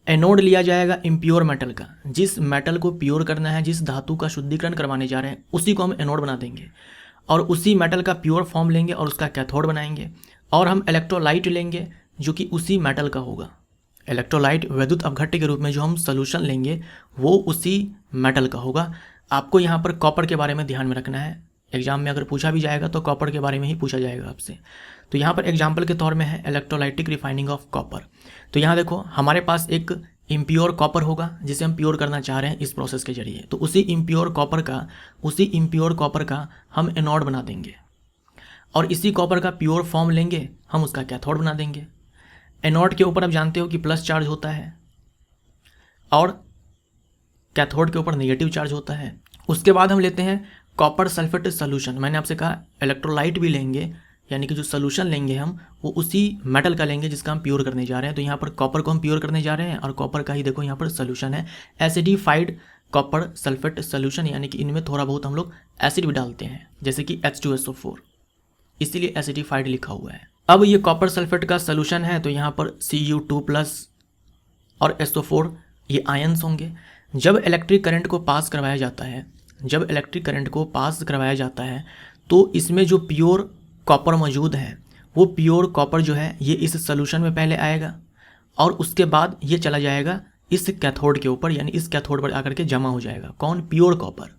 एनोड लिया जाएगा इम्प्योर मेटल का। जिस मेटल को प्योर करना है, जिस धातु का शुद्धिकरण करवाने जा रहे हैं, उसी को हम एनोड बना देंगे और उसी मेटल का प्योर फॉर्म लेंगे और उसका कैथोड बनाएंगे। और हम इलेक्ट्रोलाइट लेंगे जो कि उसी मेटल का होगा। इलेक्ट्रोलाइट विद्युत अपघट्य के रूप में जो हम सोल्यूशन लेंगे वो उसी मेटल का होगा। आपको यहाँ पर कॉपर के बारे में ध्यान में रखना है, एग्जाम में अगर पूछा भी जाएगा तो कॉपर के बारे में ही पूछा जाएगा आपसे। तो यहाँ पर एग्जाम्पल के तौर में है इलेक्ट्रोलाइटिक रिफाइनिंग ऑफ कॉपर। तो यहाँ देखो, हमारे पास एक इम्प्योर कॉपर होगा जिसे हम प्योर करना चाह रहे हैं इस प्रोसेस के जरिए। तो उसी इम्प्योर कॉपर का हम एनोड बना देंगे और इसी कॉपर का प्योर फॉर्म लेंगे, हम उसका कैथोड बना देंगे। एनोड के ऊपर आप जानते हो कि प्लस चार्ज होता है और कैथोड के ऊपर नेगेटिव चार्ज होता है। उसके बाद हम लेते हैं कॉपर सल्फेट सोल्यूशन। मैंने आपसे कहा इलेक्ट्रोलाइट भी लेंगे, यानी कि जो सोल्यूशन लेंगे हम वो उसी मेटल का लेंगे जिसका हम प्योर करने जा रहे हैं। तो यहाँ पर कॉपर को हम प्योर करने जा रहे हैं और कॉपर का ही देखो यहाँ पर सोल्यूशन है एसिडिफाइड कॉपर सल्फेट सोल्यूशन, यानी कि इनमें थोड़ा बहुत हम लोग एसिड भी डालते हैं, जैसे कि H2SO4, इसीलिए एसिडिफाइड लिखा हुआ है। अब ये कॉपर सल्फेट का सोल्यूशन है, तो यहाँ पर Cu2+ और SO4 ये आयंस होंगे। जब इलेक्ट्रिक करंट को पास करवाया जाता है, तो इसमें जो प्योर कॉपर मौजूद है, वो प्योर कॉपर जो है ये इस सोल्यूशन में पहले आएगा और उसके बाद ये चला जाएगा इस कैथोड के ऊपर, यानी इस कैथोड पर आकर के जमा हो जाएगा। कौन? Pure copper.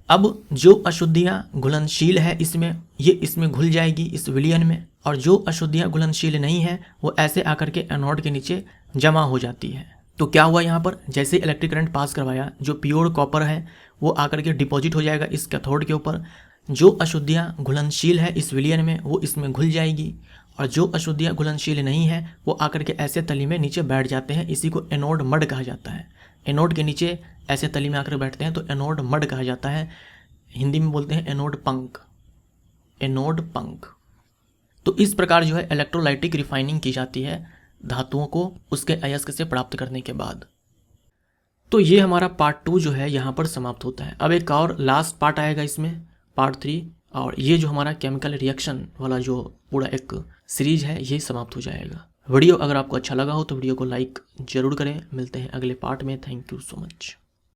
अब जो अशुद्धियाँ घुलनशील है इसमें, ये इसमें घुल जाएगी इस विलयन में, और जो अशुद्धियाँ घुलनशील नहीं है वो ऐसे आकर के एनोड के नीचे जमा हो जाती है। तो क्या हुआ यहाँ पर, जैसे इलेक्ट्रिक करंट पास करवाया, जो प्योर कॉपर है वो आकर के डिपॉजिट हो जाएगा इस कैथोड के ऊपर। जो अशुद्धियाँ घुलनशील है इस विलयन में वो इसमें घुल जाएगी, और जो अशुद्धियाँ घुलनशील नहीं है वो आकर के ऐसे तली में नीचे बैठ जाते हैं। इसी को एनोड मड कहा जाता है। एनोड के नीचे ऐसे तली में आकर बैठते हैं तो एनोड मड कहा जाता है। हिंदी में बोलते हैं एनोड पंख। तो इस प्रकार जो है इलेक्ट्रोलाइटिक रिफाइनिंग की जाती है धातुओं को उसके अयस्क से प्राप्त करने के बाद। तो ये हमारा पार्ट 2 जो है यहाँ पर समाप्त होता है। अब एक और लास्ट पार्ट आएगा इसमें, पार्ट 3, और ये जो हमारा केमिकल रिएक्शन वाला जो पूरा एक सीरीज है ये समाप्त हो जाएगा। वीडियो अगर आपको अच्छा लगा हो तो वीडियो को लाइक जरूर करें। मिलते हैं अगले पार्ट में। Thank you so much.